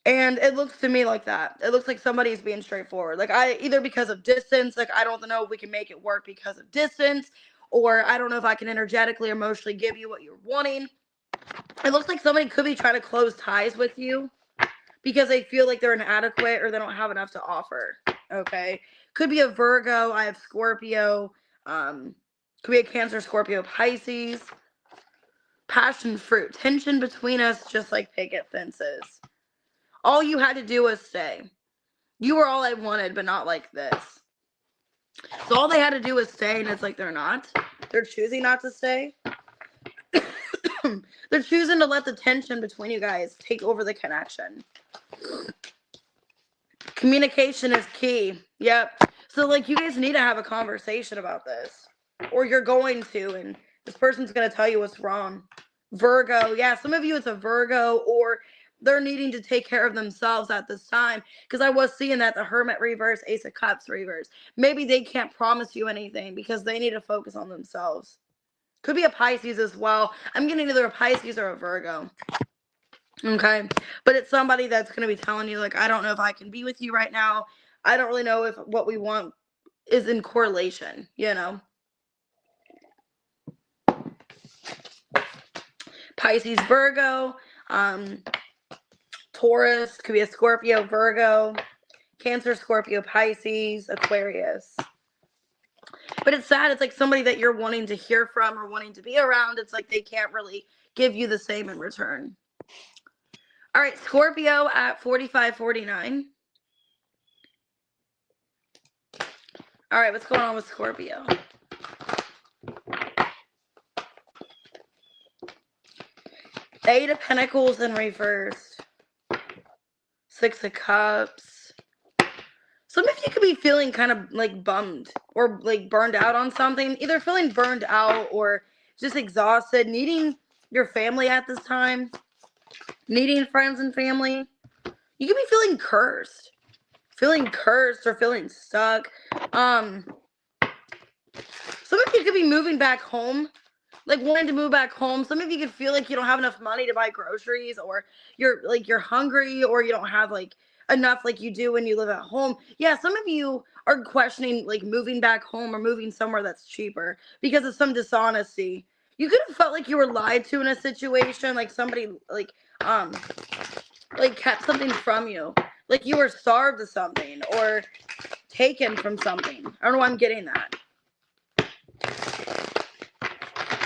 And it looks to me like that. It looks like somebody's being straightforward. Like either because of distance, like I don't know if we can make it work because of distance, or I don't know if I can energetically, emotionally give you what you're wanting. It looks like somebody could be trying to close ties with you because they feel like they're inadequate or they don't have enough to offer. Okay. Could be a Virgo. I have Scorpio. Could be a Cancer, Scorpio, Pisces. Passion fruit. Tension between us, just like picket fences. All you had to do was stay. You were all I wanted, but not like this. So all they had to do was stay, and it's like they're not. They're choosing not to stay. They're choosing to let the tension between you guys take over the connection. Communication is key. Yep. So, like, you guys need to have a conversation about this. Or you're going to, and this person's going to tell you what's wrong. Virgo. Yeah, some of you it's a Virgo, or they're needing to take care of themselves at this time. Because I was seeing that the Hermit reverse, Ace of Cups reverse. Maybe they can't promise you anything because they need to focus on themselves. Could be a Pisces as well. I'm getting either a Pisces or a Virgo. Okay. But it's somebody that's going to be telling you, like, I don't know if I can be with you right now. I don't really know if what we want is in correlation, you know? Pisces, Virgo, Taurus, could be a Scorpio, Virgo, Cancer, Scorpio, Pisces, Aquarius. But it's sad. It's like somebody that you're wanting to hear from or wanting to be around. It's like they can't really give you the same in return. All right, Scorpio at 45-49. All right, what's going on with Scorpio? Eight of Pentacles in reverse. Six of Cups. Some of you could be feeling kind of like bummed or like burned out on something. Either feeling burned out or just exhausted, needing your family at this time, needing friends and family. You could be feeling cursed or feeling stuck. Some of you could be moving back home, like wanting to move back home. Some of you could feel like you don't have enough money to buy groceries, or you're hungry, or you don't have like enough like you do when you live at home. Yeah, some of you are questioning like moving back home or moving somewhere that's cheaper because of some dishonesty. You could have felt like you were lied to in a situation, like somebody like kept something from you, like you were starved of something or taken from something. I don't know why I'm getting that.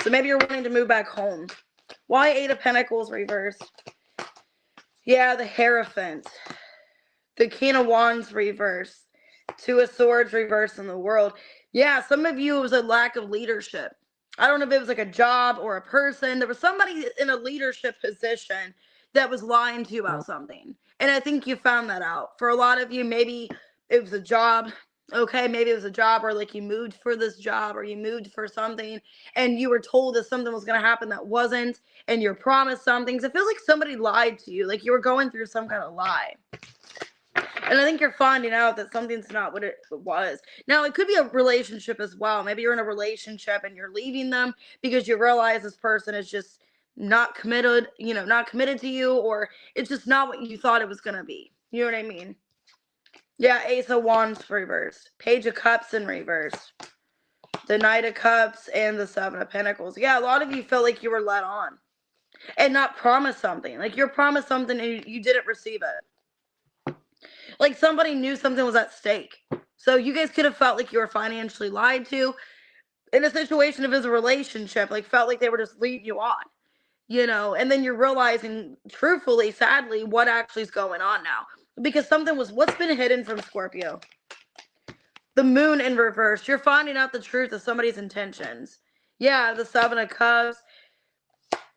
So maybe you're wanting to move back home. Why Eight of Pentacles reversed? Yeah, the Hierophant. The King of Wands reversed. Two of Swords reversed in the World. Yeah, some of you, it was a lack of leadership. I don't know if it was like a job or a person. There was somebody in a leadership position that was lying to you about something. And I think you found that out. For a lot of you, maybe it was a job. Okay, maybe it was a job, or like you moved for this job, or you moved for something and you were told that something was going to happen that wasn't, and you're promised something. So it feels like somebody lied to you, like you were going through some kind of lie. And I think you're finding out that something's not what it was. Now, it could be a relationship as well. Maybe you're in a relationship and you're leaving them because you realize this person is just not committed, not committed to you, or it's just not what you thought it was going to be. You know what I mean? Yeah, Ace of Wands reversed. Page of Cups in reverse. The Knight of Cups and the Seven of Pentacles. Yeah, a lot of you felt like you were let on and not promised something. Like you're promised something and you didn't receive it. Like somebody knew something was at stake. So you guys could have felt like you were financially lied to in a situation. If it was a relationship, like felt like they were just leading you on, and then you're realizing, truthfully, sadly, what actually is going on now. Because what's been hidden from Scorpio? The Moon in reverse. You're finding out the truth of somebody's intentions. Yeah, the Seven of Cups,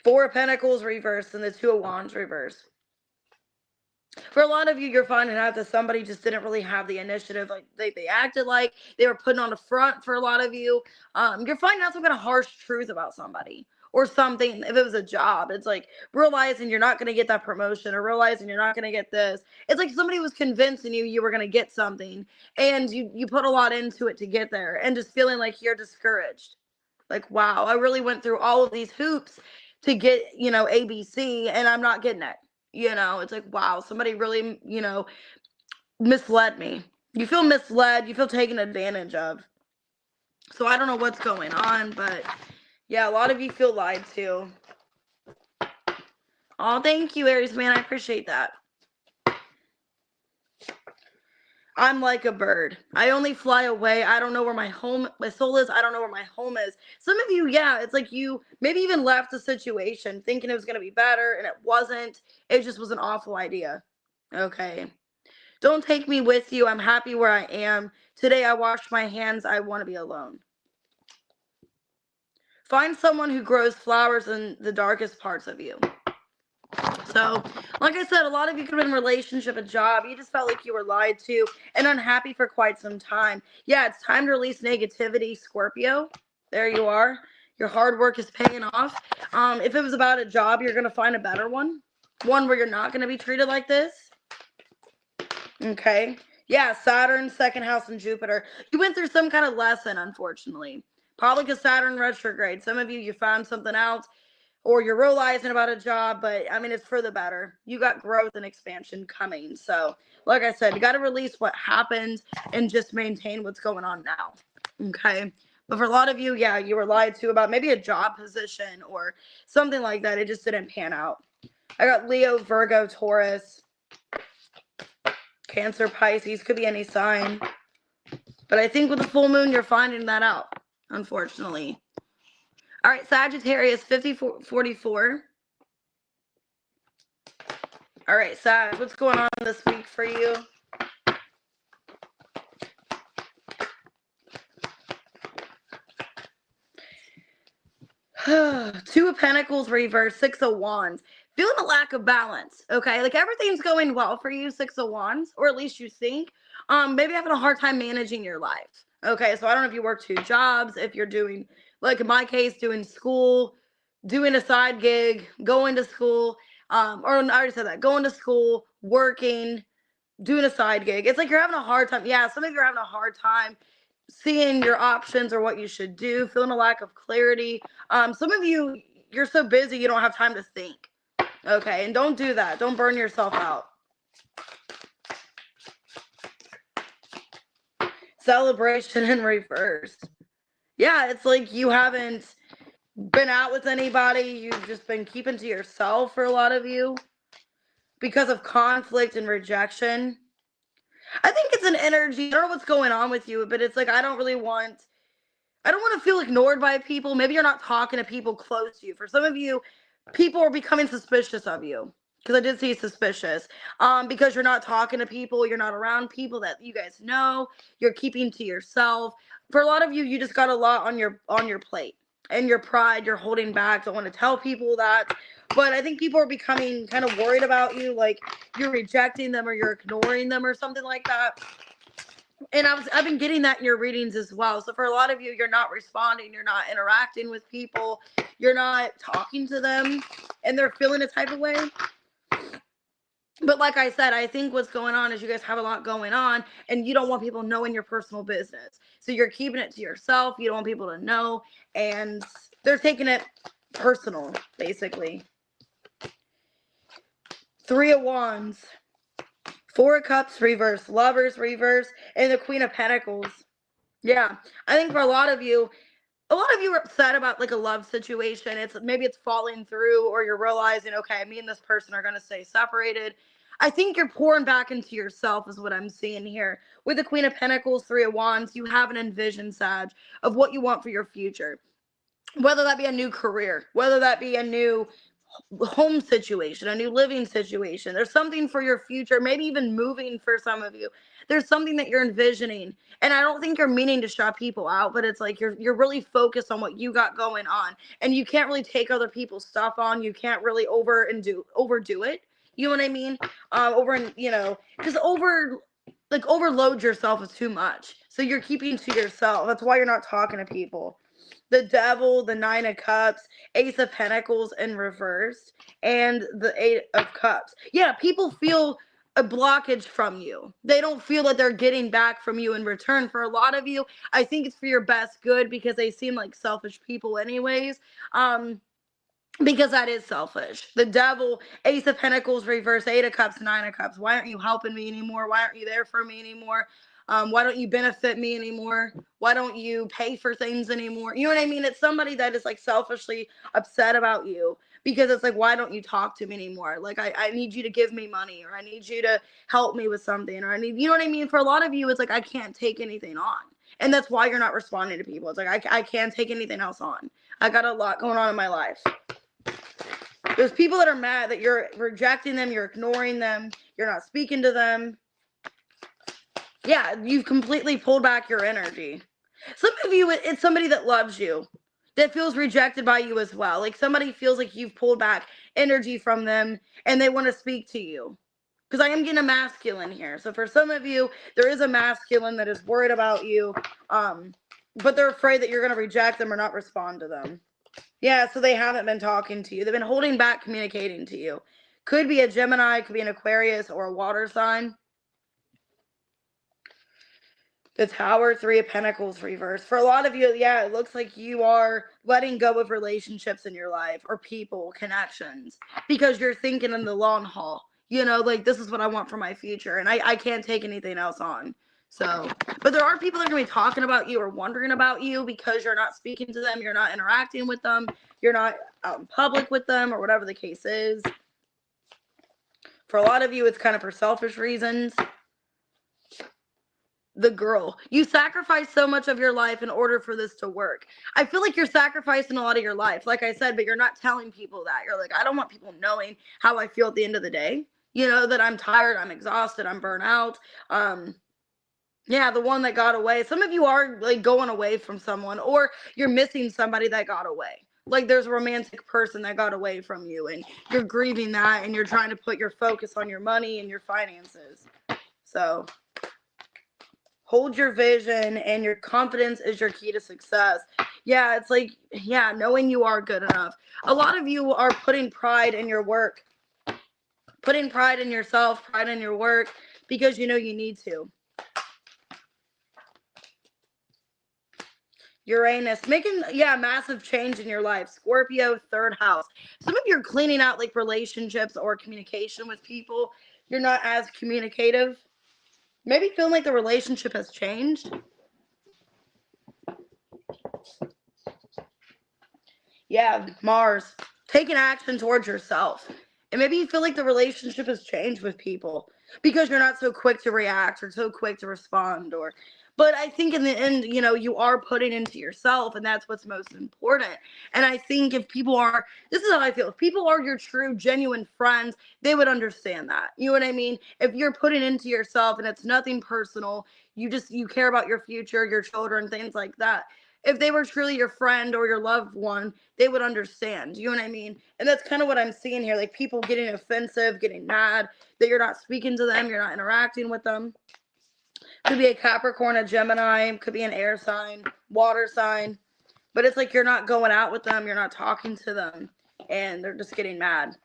Four of Pentacles reversed, and the Two of Wands reversed. For a lot of you, you're finding out that somebody just didn't really have the initiative. Like they acted like they were putting on a front. For a lot of you, you're finding out some kind of harsh truth about somebody or something. If it was a job, it's like realizing you're not going to get that promotion, or realizing you're not going to get this. It's like somebody was convincing you were going to get something, and you put a lot into it to get there, and just feeling like you're discouraged. Like, wow, I really went through all of these hoops to get, ABC, and I'm not getting it. It's like, wow, somebody really, misled me. You feel misled. You feel taken advantage of. So I don't know what's going on, but yeah, a lot of you feel lied to. Oh, thank you, Aries man. I appreciate that. I'm like a bird. I only fly away. I don't know where my soul is. I don't know where my home is. Some of you, yeah, it's like you maybe even left the situation thinking it was going to be better, and it wasn't. It just was an awful idea. Okay. Don't take me with you. I'm happy where I am. Today I washed my hands. I want to be alone. Find someone who grows flowers in the darkest parts of you. So, like I said, a lot of you could have been in a relationship, a job. You just felt like you were lied to and unhappy for quite some time. Yeah, it's time to release negativity, Scorpio. There you are. Your hard work is paying off. If it was about a job, you're going to find a better one. One where you're not going to be treated like this. Okay. Yeah, Saturn, second house, and Jupiter. You went through some kind of lesson, unfortunately. Probably because Saturn retrograde. Some of you found something else, or you're realizing about a job, but I mean, it's for the better. You got growth and expansion coming. So, like I said, you got to release what happened and just maintain what's going on now. Okay. But for a lot of you, yeah, you were lied to about maybe a job position or something like that. It just didn't pan out. I got Leo, Virgo, Taurus, Cancer, Pisces, could be any sign. But I think with the full moon, you're finding that out, unfortunately. All right, Sagittarius, 44. All right, Sag, what's going on this week for you? Two of Pentacles reverse, Six of Wands. Feeling a lack of balance, okay? Like everything's going well for you, Six of Wands, or at least you think. Maybe having a hard time managing your life. Okay, so I don't know if you work 2 jobs, if you're doing, like in my case, doing school, doing a side gig, going to school, or I already said that, going to school, working, doing a side gig. It's like you're having a hard time. Yeah, some of you are having a hard time seeing your options or what you should do, feeling a lack of clarity. Some of you, you're so busy you don't have time to think. Okay, and don't do that. Don't burn yourself out. Celebration in reverse. Yeah, it's like you haven't been out with anybody. You've just been keeping to yourself for a lot of you because of conflict and rejection. I think it's an energy. I don't know what's going on with you, but it's like I don't want to feel ignored by people. Maybe you're not talking to people close to you. For some of you, people are becoming suspicious of you. Because I did see suspicious. Because you're not talking to people, you're not around people that you guys know, you're keeping to yourself. For a lot of you, you just got a lot on your plate. And your pride, you're holding back, don't want to tell people that. But I think people are becoming kind of worried about you, like you're rejecting them or you're ignoring them or something like that. And I've been getting that in your readings as well. So for a lot of you, you're not responding, you're not interacting with people, you're not talking to them, and they're feeling a type of way. But like I said, I think what's going on is you guys have a lot going on and you don't want people knowing your personal business. So you're keeping it to yourself. You don't want people to know. And they're taking it personal, basically. 3 of Wands. 4 of Cups reverse. Lovers reverse. And the Queen of Pentacles. Yeah. I think for a lot of you are upset about like a love situation. Maybe it's falling through, or you're realizing, okay, me and this person are going to stay separated. I think you're pouring back into yourself is what I'm seeing here. With the Queen of Pentacles, 3 of Wands, you have an envision, Sag, of what you want for your future. Whether that be a new career, whether that be a new home situation, a new living situation. There's something for your future, maybe even moving for some of you. There's something that you're envisioning. And I don't think you're meaning to shut people out, but it's like you're really focused on what you got going on. And you can't really take other people's stuff on. You can't really overdo it. You know what I mean? Because overload yourself is too much. So you're keeping to yourself. That's why you're not talking to people. The Devil, the 9 of Cups, Ace of Pentacles in reverse, and the 8 of Cups. Yeah, people feel a blockage from you. They don't feel that they're getting back from you in return. For a lot of you, I think it's for your best good because they seem like selfish people anyways. Because that is selfish. The Devil, Ace of Pentacles reverse, 8 of Cups, 9 of Cups. Why aren't you helping me anymore? Why aren't you there for me anymore? Why don't you benefit me anymore? Why don't you pay for things anymore? You know what I mean? It's somebody that is like selfishly upset about you because it's like, why don't you talk to me anymore? Like, I need you to give me money, or I need you to help me with something, or you know what I mean? For a lot of you, it's like, I can't take anything on. And that's why you're not responding to people. It's like, I can't take anything else on. I got a lot going on in my life. There's people that are mad that you're rejecting them, you're ignoring them, you're not speaking to them. Yeah, you've completely pulled back your energy. Some of you, it's somebody that loves you, that feels rejected by you as well. Like somebody feels like you've pulled back energy from them and they want to speak to you. Because I am getting a masculine here. So for some of you, there is a masculine that is worried about you, but they're afraid that you're going to reject them or not respond to them. Yeah, so they haven't been talking to you. They've been holding back communicating to you. Could be a Gemini, could be an Aquarius, or a water sign. The Tower, Three of Pentacles reverse. For a lot of you, yeah, it looks like you are letting go of relationships in your life or people, connections, because you're thinking in the long haul. You know, like, this is what I want for my future, and I can't take anything else on. So, but there are people that are going to be talking about you or wondering about you because you're not speaking to them, you're not interacting with them, you're not out in public with them, or whatever the case is. For a lot of you, it's kind of for selfish reasons. The girl, you sacrifice so much of your life in order for this to work. I feel like you're sacrificing a lot of your life, like I said, but you're not telling people that. You're like, I don't want people knowing how I feel at the end of the day, you know, that I'm tired, I'm exhausted, I'm burnt out. Yeah, the one that got away. Some of you are like going away from someone, or you're missing somebody that got away. Like, there's a romantic person that got away from you, and you're grieving that, and you're trying to put your focus on your money and your finances. So hold your vision, and your confidence is your key to success. Yeah, it's like, yeah, knowing you are good enough. A lot of you are putting pride in your work, putting pride in yourself, pride in your work, because you know you need to. Uranus, making, yeah, massive change in your life. Scorpio, third house. Some of you are cleaning out like relationships or communication with people. You're not as communicative. Maybe feeling like the relationship has changed. Yeah, Mars, taking action towards yourself. And maybe you feel like the relationship has changed with people because you're not so quick to react or so quick to respond, or, but I think in the end, you know, you are putting into yourself, and that's what's most important. And I think if people are, this is how I feel, if people are your true, genuine friends, they would understand that. You know what I mean? If you're putting into yourself and it's nothing personal, you care about your future, your children, things like that. If they were truly your friend or your loved one, they would understand. You know what I mean? And that's kind of what I'm seeing here. Like, people getting offensive, getting mad that you're not speaking to them, you're not interacting with them. Could be a Capricorn, a Gemini, could be an air sign, water sign. But it's like you're not going out with them, you're not talking to them, and they're just getting mad.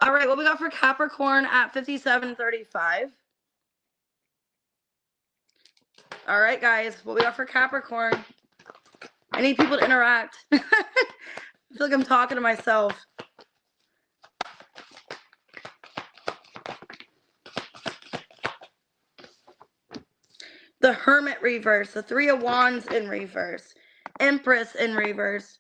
All right, what we got for Capricorn at 5735. All right, guys, what we got for Capricorn? I need people to interact. I feel like I'm talking to myself. The Hermit reverse, the Three of Wands in reverse, Empress in reverse.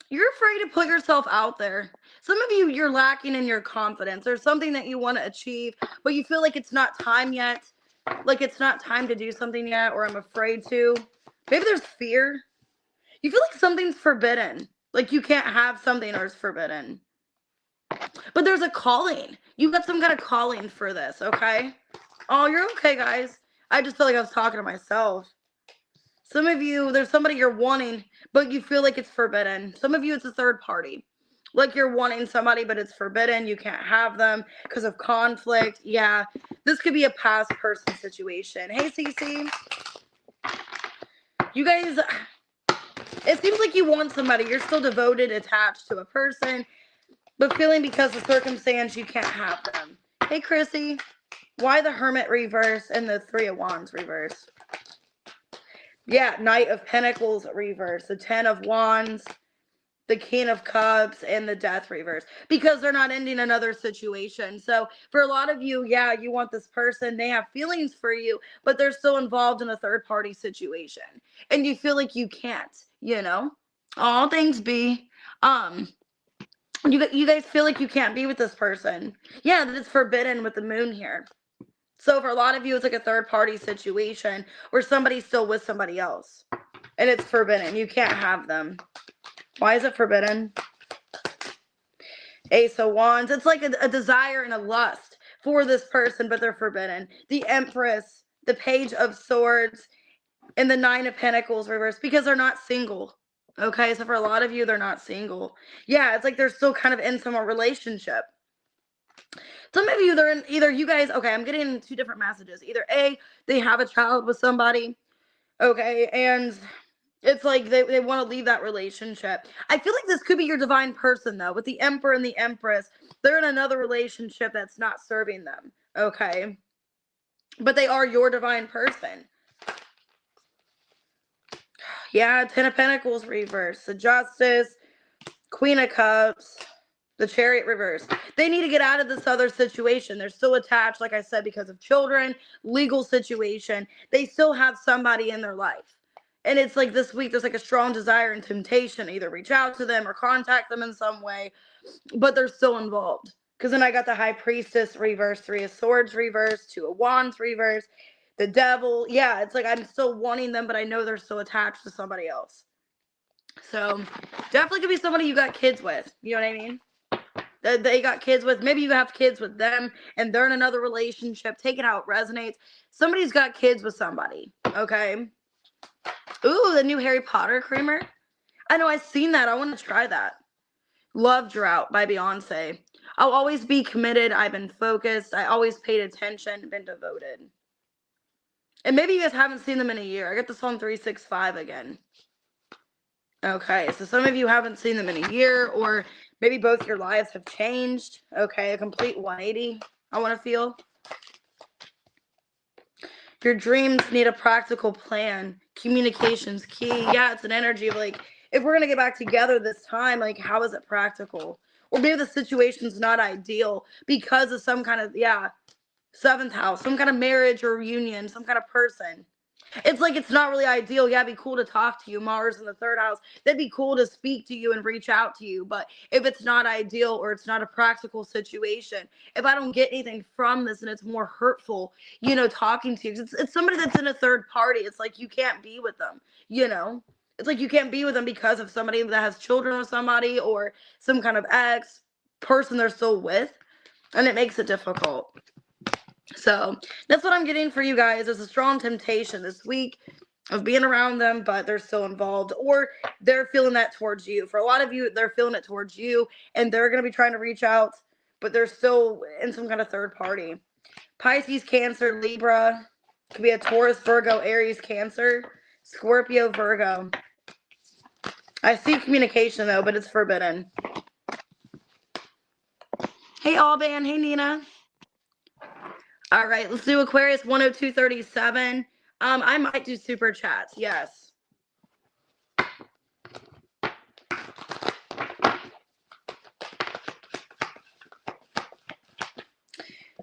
You're afraid to put yourself out there. Some of you, you're lacking in your confidence. There's something that you want to achieve, but you feel like it's not time yet. Like, it's not time to do something yet, or I'm afraid to. Maybe there's fear. You feel like something's forbidden. Like, you can't have something, or it's forbidden. But there's a calling. You got some kind of calling for this, okay? Oh, you're okay, guys. I just feel like I was talking to myself. Some of you, there's somebody you're wanting, but you feel like it's forbidden. Some of you, it's a third party. Like, you're wanting somebody, but it's forbidden. You can't have them because of conflict. Yeah, this could be a past person situation. Hey, Cece. You guys, it seems like you want somebody. You're still devoted, attached to a person, but feeling because of circumstance, you can't have them. Hey, Chrissy. Why the Hermit reverse and the Three of Wands reverse? Yeah, Knight of Pentacles reverse, the Ten of Wands, the King of Cups, and the Death reverse, because they're not ending another situation. So for a lot of you, yeah, you want this person, they have feelings for you, but they're still involved in a third party situation, and you feel like you can't, you know? Oh, thanks, B. You guys feel like you can't be with this person. Yeah, that it's forbidden with the moon here. So for a lot of you, it's like a third party situation where somebody's still with somebody else, and it's forbidden. You can't have them. Why is it forbidden? Ace of Wands. It's like a desire and a lust for this person, but they're forbidden. The Empress, the Page of Swords, and the Nine of Pentacles reversed, because they're not single. Okay, so for a lot of you, they're not single. Yeah, it's like they're still kind of in some relationship. Some of you, they're in either, you guys, okay, I'm getting two different messages. Either A, they have a child with somebody, okay, and It's like they want to leave that relationship. I feel like this could be your divine person, though, with the Emperor and the Empress. They're in another relationship that's not serving them, okay? But they are your divine person. Yeah, Ten of Pentacles reverse, the Justice, Queen of Cups, the Chariot reverse. They need to get out of this other situation. They're still attached, like I said, because of children, legal situation. They still have somebody in their life. And it's like this week, there's like a strong desire and temptation to either reach out to them or contact them in some way, but they're still involved. Because then I got the High Priestess reverse, Three of Swords reverse, Two of Wands reverse, the Devil. Yeah, it's like I'm still wanting them, but I know they're still attached to somebody else. So definitely could be somebody you got kids with. You know what I mean? They got kids with. Maybe you have kids with them and they're in another relationship. Take it how it resonates. Somebody's got kids with somebody. Okay. Ooh, the new Harry Potter creamer. I know, I've seen that. I want to try that. Love Drought by Beyonce. I'll always be committed. I've been focused. I always paid attention, been devoted. And maybe you guys haven't seen them in a year. I got the song 365 again. Okay, so some of you haven't seen them in a year, or maybe both your lives have changed. Okay, a complete 180, I want to feel. Your dreams need a practical plan. Communication's key. Yeah, it's an energy of like, if we're going to get back together this time, like, how is it practical? Or maybe the situation's not ideal because of some kind of, yeah, 7th house, some kind of marriage or reunion, some kind of person. It's like it's not really ideal. Yeah, it'd be cool to talk to you. Mars in the 3rd house. That'd be cool to speak to you and reach out to you. But if it's not ideal or it's not a practical situation, if I don't get anything from this and it's more hurtful, you know, talking to you, it's somebody that's in a 3rd party. It's like you can't be with them, you know? It's like you can't be with them because of somebody that has children with somebody or some kind of ex person they're still with. And it makes it difficult. So that's what I'm getting for you guys. There's a strong temptation this week of being around them, but they're still involved, or they're feeling that towards you. For a lot of you, they're feeling it towards you, and they're going to be trying to reach out, but they're still in some kind of 3rd party. Pisces, Cancer, Libra. Could be a Taurus, Virgo, Aries, Cancer, Scorpio, Virgo. I see communication, though, but it's forbidden. Hey, Alban. Hey, Nina. All right, let's do Aquarius 10237. I might do super chats. Yes.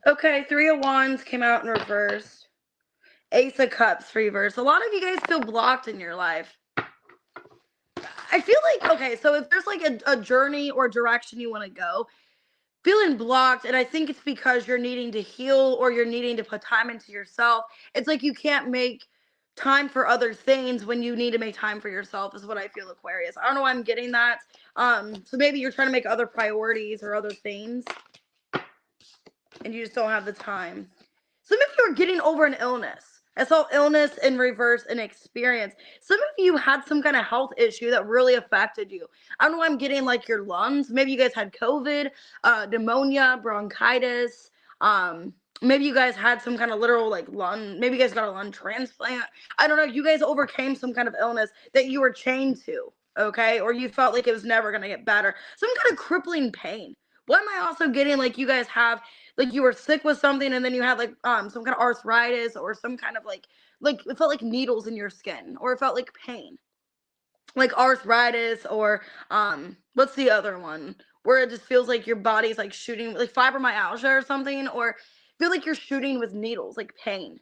Okay, 3 of Wands came out in reverse. Ace of Cups reverse. A lot of you guys feel blocked in your life. I feel like, okay, so if there's like a journey or direction you want to go, feeling blocked, and I think it's because you're needing to heal or you're needing to put time into yourself. It's like you can't make time for other things when you need to make time for yourself is what I feel, Aquarius. I don't know why I'm getting that. So maybe you're trying to make other priorities or other things and you just don't have the time. Some of you are getting over an illness. I saw illness in reverse and experience. Some of you had some kind of health issue that really affected you. I don't know why I'm getting like your lungs. Maybe you guys had COVID, pneumonia, bronchitis. Maybe you guys had some kind of literal like lung. Maybe you guys got a lung transplant. I don't know. You guys overcame some kind of illness that you were chained to. Okay. Or you felt like it was never going to get better. Some kind of crippling pain. What am I also getting? Like you guys have, like you were sick with something and then you had like some kind of arthritis or some kind of like it felt like needles in your skin, or it felt like pain, like arthritis, or what's the other one where it just feels like your body's like shooting, like fibromyalgia or something, or feel like you're shooting with needles, like pain.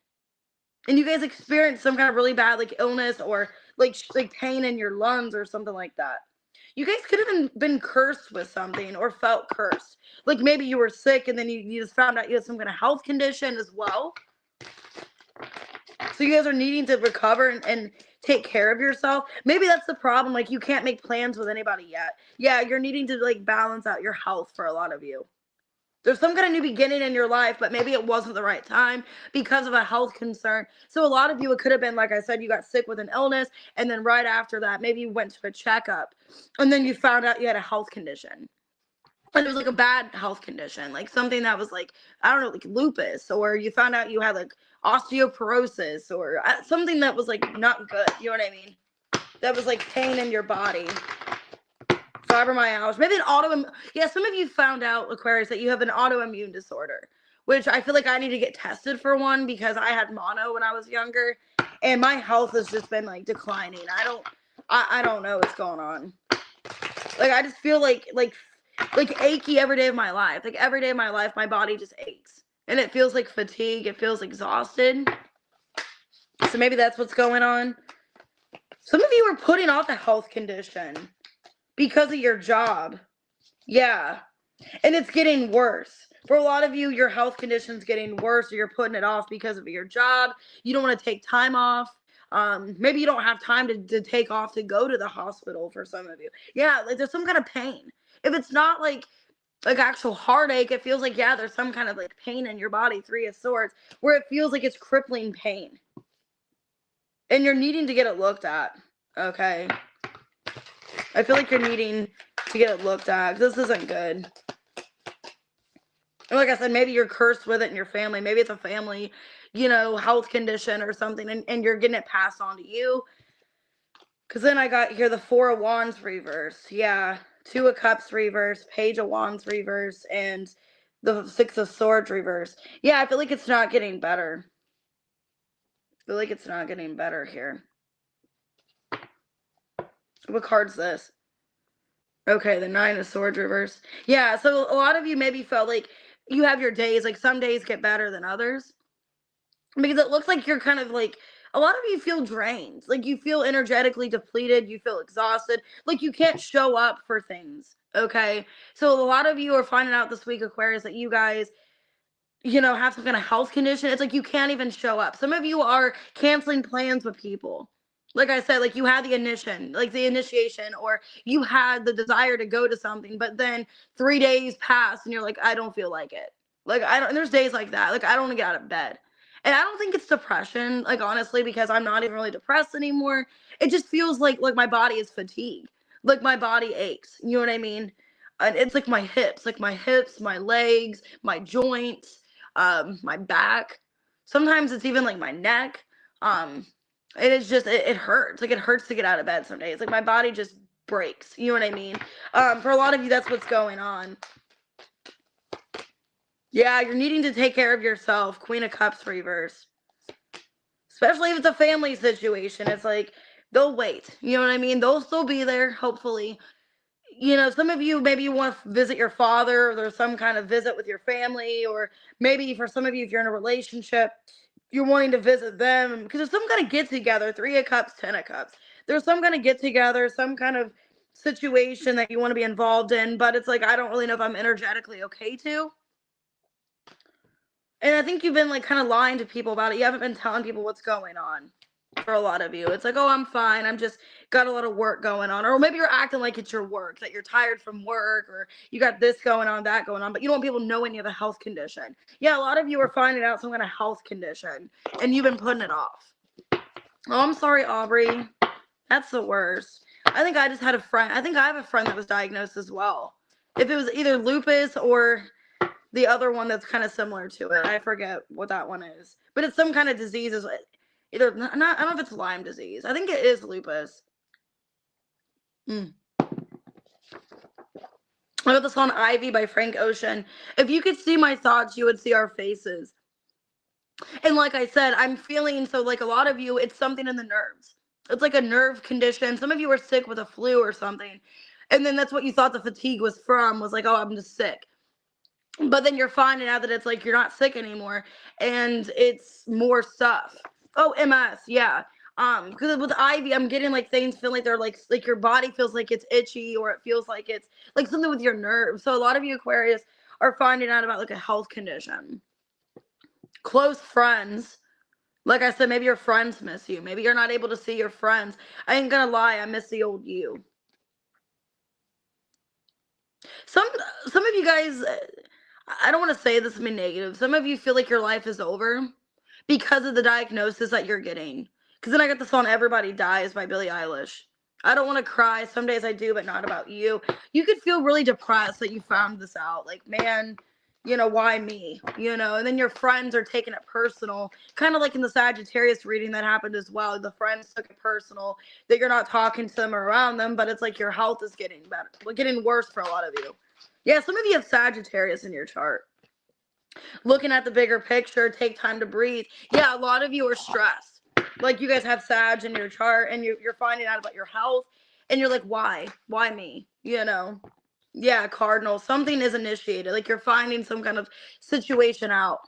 And you guys experienced some kind of really bad like illness or like pain in your lungs or something like that. You guys could have been cursed with something or felt cursed. Like maybe you were sick and then you just found out you had some kind of health condition as well. So you guys are needing to recover and take care of yourself. Maybe that's the problem. Like you can't make plans with anybody yet. Yeah, you're needing to like balance out your health for a lot of you. There's some kind of new beginning in your life, but maybe it wasn't the right time because of a health concern. So a lot of you, it could have been, like I said, you got sick with an illness, and then right after that, maybe you went to a checkup, and then you found out you had a health condition. And it was like a bad health condition, like something that was like, I don't know, like lupus, or you found out you had like osteoporosis, or something that was like not good. You know what I mean? that was like pain in your body. Fibromyalgia, maybe an autoimmune. Yeah, some of you found out, Aquarius, that you have an autoimmune disorder, which I feel like I need to get tested for one because I had mono when I was younger, and my health has just been like declining. I don't know what's going on. Like I just feel like achy every day of my life. Like every day of my life, my body just aches, and it feels like fatigue. It feels exhausted. So maybe that's what's going on. Some of you are putting off a health condition because of your job. Yeah. And it's getting worse. For a lot of you, your health condition's getting worse, or you're putting it off because of your job. You don't want to take time off. Maybe you don't have time to take off to go to the hospital for some of you. Yeah, like there's some kind of pain. If it's not like actual heartache, it feels like, yeah, there's some kind of like pain in your body, Three of Swords, where it feels like it's crippling pain. And you're needing to get it looked at, okay? I feel like you're needing to get it looked at. This isn't good. And like I said, maybe you're cursed with it in your family. Maybe it's a family, health condition or something, and you're getting it passed on to you. Because then I got here the Four of Wands reverse. Yeah, Two of Cups reverse, Page of Wands reverse, and the Six of Swords reverse. Yeah, I feel like it's not getting better. I feel like it's not getting better here. What card's this? Okay, the Nine of Swords reverse. Yeah, so a lot of you maybe felt like you have your days, like some days get better than others. Because it looks like you're kind of like, a lot of you feel drained. Like you feel energetically depleted. You feel exhausted. Like you can't show up for things. Okay. So a lot of you are finding out this week, Aquarius, that you guys, have some kind of health condition. It's like you can't even show up. Some of you are canceling plans with people. Like I said, like you had the initiation, or you had the desire to go to something, but then 3 days pass and you're like, I don't feel like it. Like there's days like that. Like I don't want to get out of bed. And I don't think it's depression, like honestly, because I'm not even really depressed anymore. It just feels like my body is fatigued. Like my body aches. You know what I mean? And it's like my hips, my legs, my joints, my back. Sometimes it's even like my neck. It is just, it hurts. Like it hurts to get out of bed some days. Like my body just breaks. You know what I mean? For a lot of you, that's what's going on. Yeah, you're needing to take care of yourself. Queen of Cups reverse. Especially if it's a family situation. It's like, they'll wait. You know what I mean? They'll still be there, hopefully. Some of you, maybe you want to visit your father, or there's some kind of visit with your family, or maybe for some of you, if you're in a relationship, you're wanting to visit them, because there's some kind of get together. Three of Cups, 10 of Cups. There's some kind of get together, some kind of situation that you want to be involved in, but it's like, I don't really know if I'm energetically okay to. And I think you've been like kind of lying to people about it. You haven't been telling people what's going on for a lot of you. It's like, oh, I'm fine. I'm just got a lot of work going on. Or maybe you're acting like it's your work, that you're tired from work, or you got this going on, that going on, but you don't want people knowing you have a health condition. Yeah, a lot of you are finding out some kind of health condition and you've been putting it off. Oh, I'm sorry, Aubrey. That's the worst. I think I just had a friend. I think I have a friend that was diagnosed as well. If it was either lupus or the other one that's kind of similar to it. I forget what that one is. But it's some kind of disease. Either not, I don't know if it's Lyme disease. I think it is lupus. I got this on Ivy by Frank Ocean. If you could see my thoughts, you would see our faces. And like I said, I'm feeling, so like a lot of you, it's something in the nerves. It's like a nerve condition. Some of you are sick with a flu or something. And then that's what you thought the fatigue was from, was like, oh, I'm just sick. But then you're finding out that it's like you're not sick anymore, and it's more stuff. Oh, MS, yeah. Because with Ivy, I'm getting like things feel like they're like your body feels like it's itchy, or it feels like it's like something with your nerves. So a lot of you Aquarius are finding out about like a health condition. Close friends. Like I said, maybe your friends miss you. Maybe you're not able to see your friends. I ain't gonna lie, I miss the old you. Some of you guys, I don't want to say this to be negative. Some of you feel like your life is over because of the diagnosis that you're getting. Because then I got the song Everybody Dies by Billie Eilish. I don't want to cry. Some days I do, but not about you. You could feel really depressed that you found this out. Like, man, why me? And then your friends are taking it personal, kind of like in the Sagittarius reading that happened as well. The friends took it personal that you're not talking to them or around them, but it's like your health is getting better, getting worse for a lot of you. Yeah, some of you have Sagittarius in your chart. Looking at the bigger picture, take time to breathe. Yeah, a lot of you are stressed. Like you guys have Sag in your chart and you're finding out about your health and you're like, why? Why me? Yeah, Cardinal. Something is initiated. Like you're finding some kind of situation out.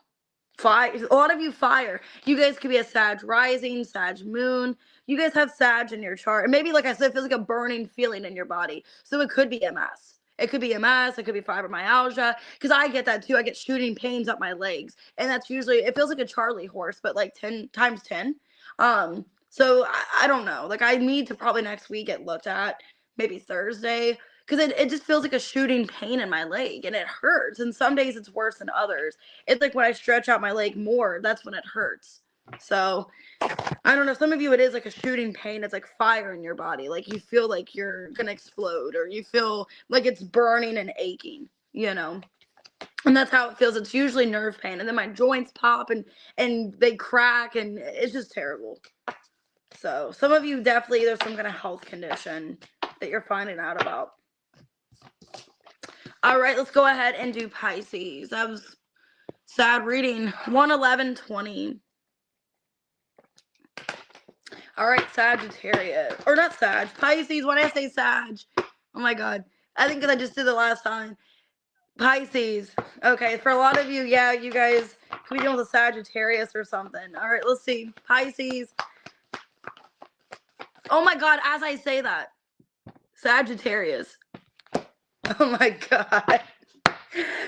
Fire. A lot of you fire. You guys could be a Sag rising, Sag moon. You guys have Sag in your chart. And maybe, like I said, it feels like a burning feeling in your body. So it could be MS. It could be MS. It could be fibromyalgia. Because I get that too. I get shooting pains up my legs. And that's usually, it feels like a Charlie horse, but like 10 times 10. So I don't know. Like I need to probably next week get looked at. Maybe Thursday. Because it just feels like a shooting pain in my leg. And it hurts. And some days it's worse than others. It's like when I stretch out my leg more, that's when it hurts. So I don't know. Some of you, it is like a shooting pain. It's like fire in your body. Like you feel like you're going to explode or you feel like it's burning and aching, And that's how it feels. It's usually nerve pain. And then my joints pop and they crack and it's just terrible. So some of you definitely, there's some kind of health condition that you're finding out about. All right, let's go ahead and do Pisces. That was sad reading. 1/11/20. All right, Sagittarius. Or not Sag. Pisces. Why did I say Sag? Oh my God. I think because I just did it last time. Pisces. Okay, for a lot of you, yeah, you guys could be dealing with a Sagittarius or something. All right, let's see. Pisces. Oh my God, as I say that. Sagittarius. Oh my God.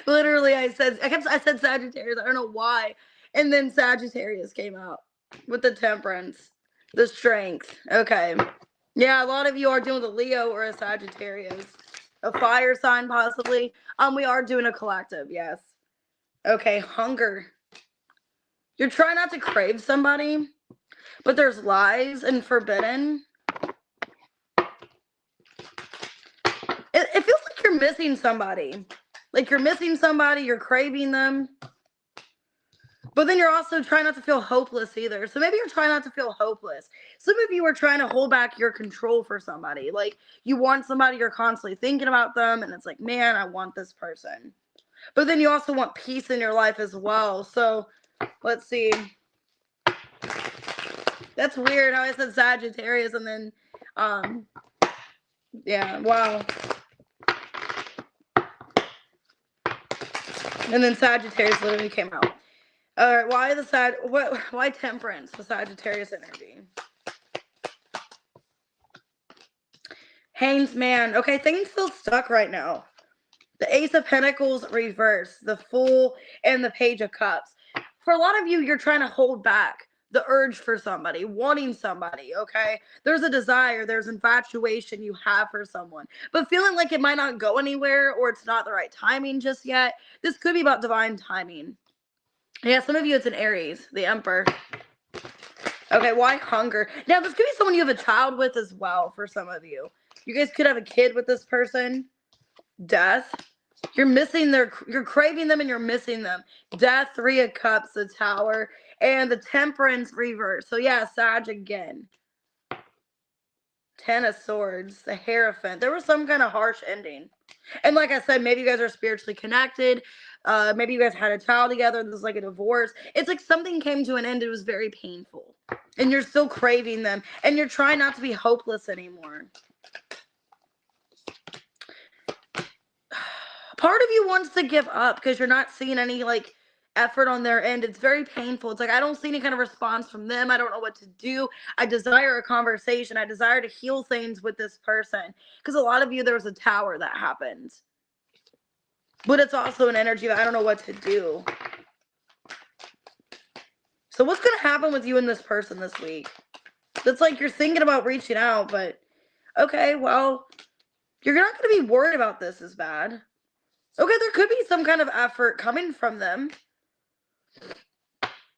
Literally, I said Sagittarius. I don't know why. And then Sagittarius came out with the Temperance, the Strength. Okay. Yeah, a lot of you are dealing with a Leo or a Sagittarius. A fire sign, possibly. We are doing a collective, yes. Okay, Hunger. You're trying not to crave somebody, but there's lies and forbidden. It feels like you're missing somebody. Like you're missing somebody, you're craving them. But then you're also trying not to feel hopeless either. So maybe you're trying not to feel hopeless. Some of you are trying to hold back your control for somebody. Like you want somebody, you're constantly thinking about them. And it's like, man, I want this person. But then you also want peace in your life as well. So let's see. That's weird how I said Sagittarius and then, yeah, wow. And then Sagittarius literally came out. All right, why Temperance, the Sagittarius energy? Hanged Man. Okay, things feel stuck right now. The Ace of Pentacles reverse, the Fool, and the Page of Cups. For a lot of you, you're trying to hold back the urge for somebody, wanting somebody, okay? There's a desire, there's infatuation you have for someone, but feeling like it might not go anywhere or it's not the right timing just yet. This could be about divine timing. Yeah, some of you, it's an Aries, the Emperor. Okay, why Hunger? Now, this could be someone you have a child with as well for some of you. You guys could have a kid with this person. Death. You're craving them and you're missing them. Death, Three of Cups, the Tower, and the Temperance reverse. So yeah, Sag again. Ten of Swords, the Hierophant. There was some kind of harsh ending. And like I said, maybe you guys are spiritually connected. Maybe you guys had a child together. This is like a divorce. It's like something came to an end. It was very painful. And you're still craving them. And you're trying not to be hopeless anymore. Part of you wants to give up because you're not seeing any like effort on their end. It's very painful. It's like, I don't see any kind of response from them. I don't know what to do. I desire a conversation. I desire to heal things with this person. Because a lot of you, there was a tower that happened. But it's also an energy that I don't know what to do. So what's going to happen with you and this person this week? It's like you're thinking about reaching out, but okay, well, you're not going to be worried about this as bad. Okay, there could be some kind of effort coming from them.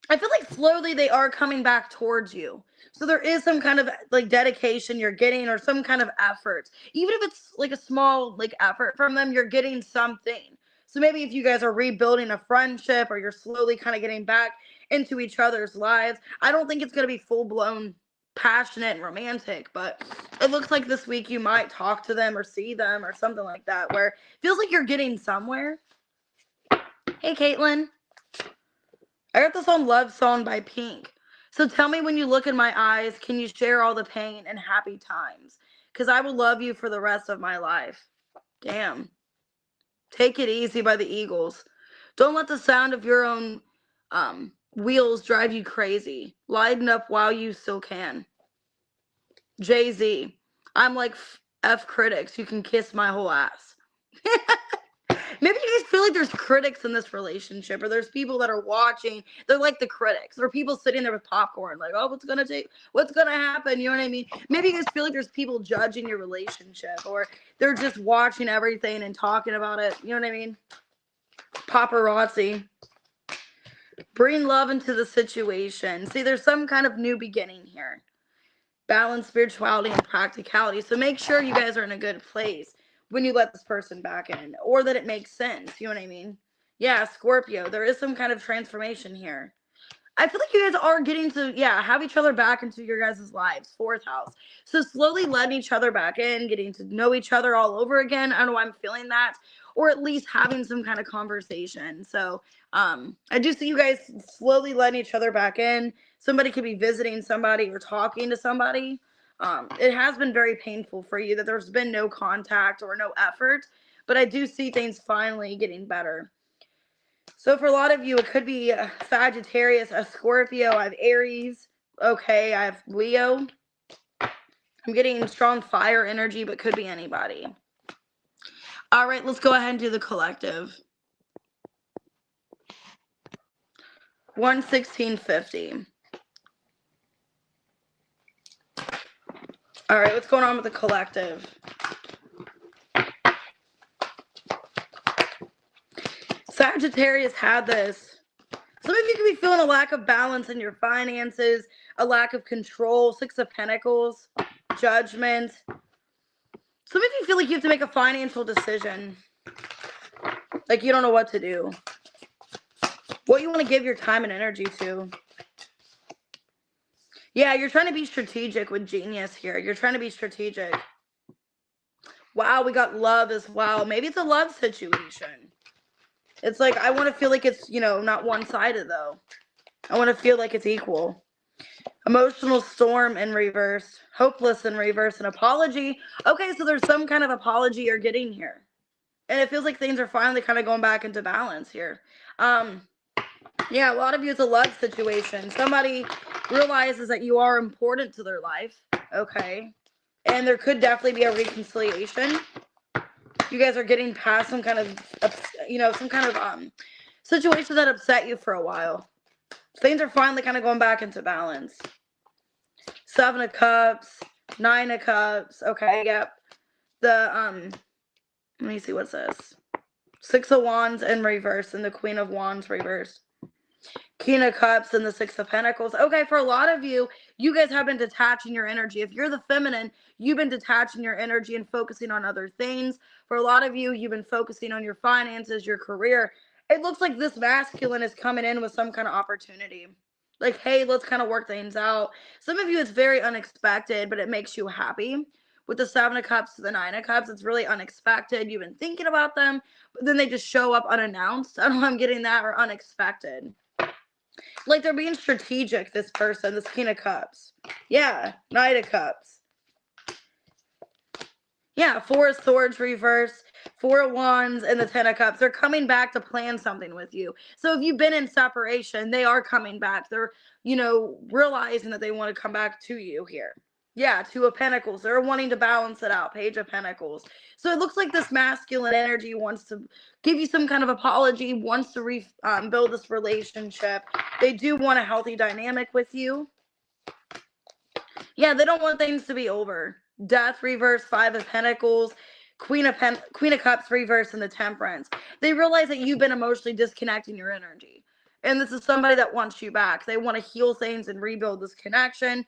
I feel like slowly they are coming back towards you. So there is some kind of like dedication you're getting or some kind of effort. Even if it's like a small like effort from them, you're getting something. So maybe if you guys are rebuilding a friendship or you're slowly kind of getting back into each other's lives, I don't think it's going to be full blown passionate and romantic, but it looks like this week you might talk to them or see them or something like that, where it feels like you're getting somewhere. Hey, Caitlin. I got this on Love Song by Pink. So tell me, when you look in my eyes, can you share all the pain and happy times? Because I will love you for the rest of my life. Damn. Take It Easy by the Eagles. Don't let the sound of your own wheels drive you crazy. Lighten up while you still can. Jay-Z. I'm like F critics. You can kiss my whole ass. Maybe you guys feel like there's critics in this relationship, or there's people that are watching. They're like the critics, or people sitting there with popcorn, like, oh, what's gonna happen? You know what I mean? Maybe you guys feel like there's people judging your relationship, or they're just watching everything and talking about it. You know what I mean? Paparazzi. Bring love into the situation. See, there's some kind of new beginning here. Balance spirituality and practicality. So make sure you guys are in a good place when you let this person back in, or that it makes sense. You know what I mean? Yeah, Scorpio, there is some kind of transformation here. I feel like you guys are getting to, have each other back into your guys' lives. 4th house. So slowly letting each other back in, getting to know each other all over again. I don't know why I'm feeling that. Or at least having some kind of conversation. So I do see you guys slowly letting each other back in. Somebody could be visiting somebody or talking to somebody. It has been very painful for you that there's been no contact or no effort. But I do see things finally getting better. So for a lot of you, it could be a Sagittarius, a Scorpio. I have Aries. Okay, I have Leo. I'm getting strong fire energy, but could be anybody. All right, let's go ahead and do the collective. 11650. All right, what's going on with the collective? Sagittarius had this. Some of you could be feeling a lack of balance in your finances, a lack of control. 6 of Pentacles, judgment. Some of you feel like you have to make a financial decision. Like you don't know what to do. What you want to give your time and energy to. Yeah, you're trying to be strategic with Genius here. You're trying to be strategic. Wow, we got love as well. Maybe it's a love situation. It's like, I want to feel like it's, not one-sided, though. I want to feel like it's equal. Emotional storm in reverse. Hopeless in reverse. An apology. Okay, so there's some kind of apology you're getting here. And it feels like things are finally kind of going back into balance here. Yeah, a lot of you, it's a love situation. Somebody realizes that you are important to their life. Okay. And there could definitely be a reconciliation. You guys are getting past some kind of, situation that upset you for a while. Things are finally kind of going back into balance. 7 of Cups, 9 of Cups. Okay, yep. Let me see what's this. 6 of Wands in reverse and the Queen of Wands reversed. King of Cups and the 6 of Pentacles. Okay, for a lot of you, you guys have been detaching your energy. If you're the feminine, you've been detaching your energy and focusing on other things. For a lot of you, you've been focusing on your finances, your career. It looks like this masculine is coming in with some kind of opportunity. Like, hey, let's kind of work things out. Some of you, it's very unexpected, but it makes you happy. With the 7 of Cups to the 9 of Cups, it's really unexpected. You've been thinking about them, but then they just show up unannounced. I don't know if I'm getting that, or unexpected. Like they're being strategic, this person, this King of Cups. Yeah, Knight of Cups. Yeah, 4 of Swords reverse, 4 of Wands, and the 10 of Cups. They're coming back to plan something with you. So if you've been in separation, they are coming back. They're, realizing that they want to come back to you here. Yeah, 2 of Pentacles. They're wanting to balance it out. Page of Pentacles. So it looks like this masculine energy wants to give you some kind of apology, wants to build this relationship. They do want a healthy dynamic with you. Yeah, they don't want things to be over. Death reverse, 5 of Pentacles, Queen of Cups reverse, and the Temperance. They realize that you've been emotionally disconnecting your energy. And this is somebody that wants you back. They want to heal things and rebuild this connection.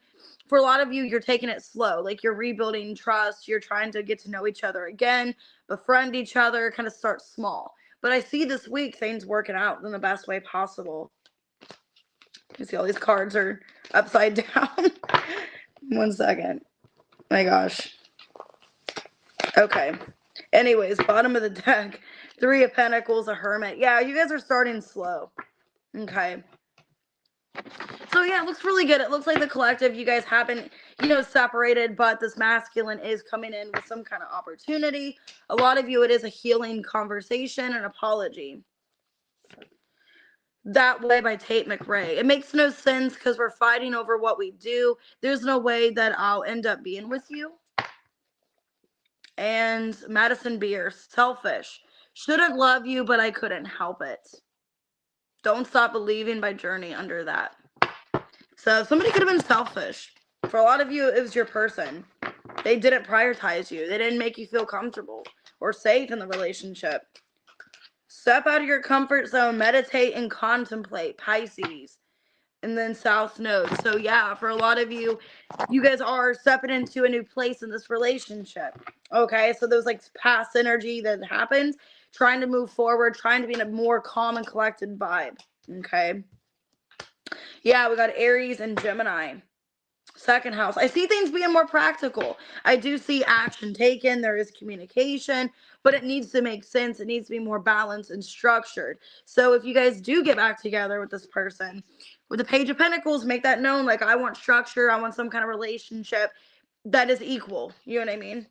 For a lot of you, you're taking it slow. Like you're rebuilding trust. You're trying to get to know each other again, befriend each other, kind of start small. But I see this week things working out in the best way possible. You see all these cards are upside down. 1 second. My gosh. Okay. Anyways, bottom of the deck. 3 of Pentacles, a Hermit. Yeah, you guys are starting slow. Okay. So yeah, it looks really good. It looks like the collective, you guys haven't, separated, but this masculine is coming in with some kind of opportunity. A lot of you, it is a healing conversation, an apology. That Way by Tate McRae. It makes no sense because we're fighting over what we do. There's no way that I'll end up being with you. And Madison Beer, selfish. Shouldn't love you, but I couldn't help it. Don't Stop Believing by Journey under that. So somebody could have been selfish. For a lot of you, it was your person. They didn't prioritize you. They didn't make you feel comfortable or safe in the relationship. Step out of your comfort zone, meditate and contemplate, Pisces. And then South Node. So yeah, for a lot of you, you guys are stepping into a new place in this relationship. Okay, so there's like past energy that happens, trying to move forward, trying to be in a more calm and collected vibe. Okay. Yeah, we got Aries and Gemini. Second house. I see things being more practical. I do see action taken. There is communication, but it needs to make sense. It needs to be more balanced and structured. So if you guys do get back together with this person, with the Page of Pentacles, make that known. Like, I want structure. I want some kind of relationship that is equal. You know what I mean?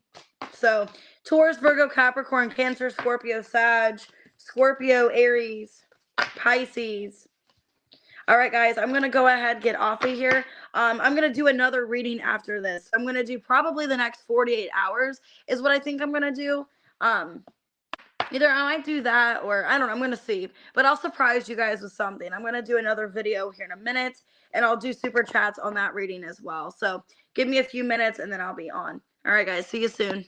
So Taurus, Virgo, Capricorn, Cancer, Scorpio, Sag, Scorpio, Aries, Pisces. All right, guys, I'm going to go ahead, get off of here. I'm going to do another reading after this. I'm going to do probably the next 48 hours is what I think I'm going to do. Either I might do that or I don't know. I'm going to see. But I'll surprise you guys with something. I'm going to do another video here in a minute, and I'll do super chats on that reading as well. So give me a few minutes, and then I'll be on. All right, guys, see you soon.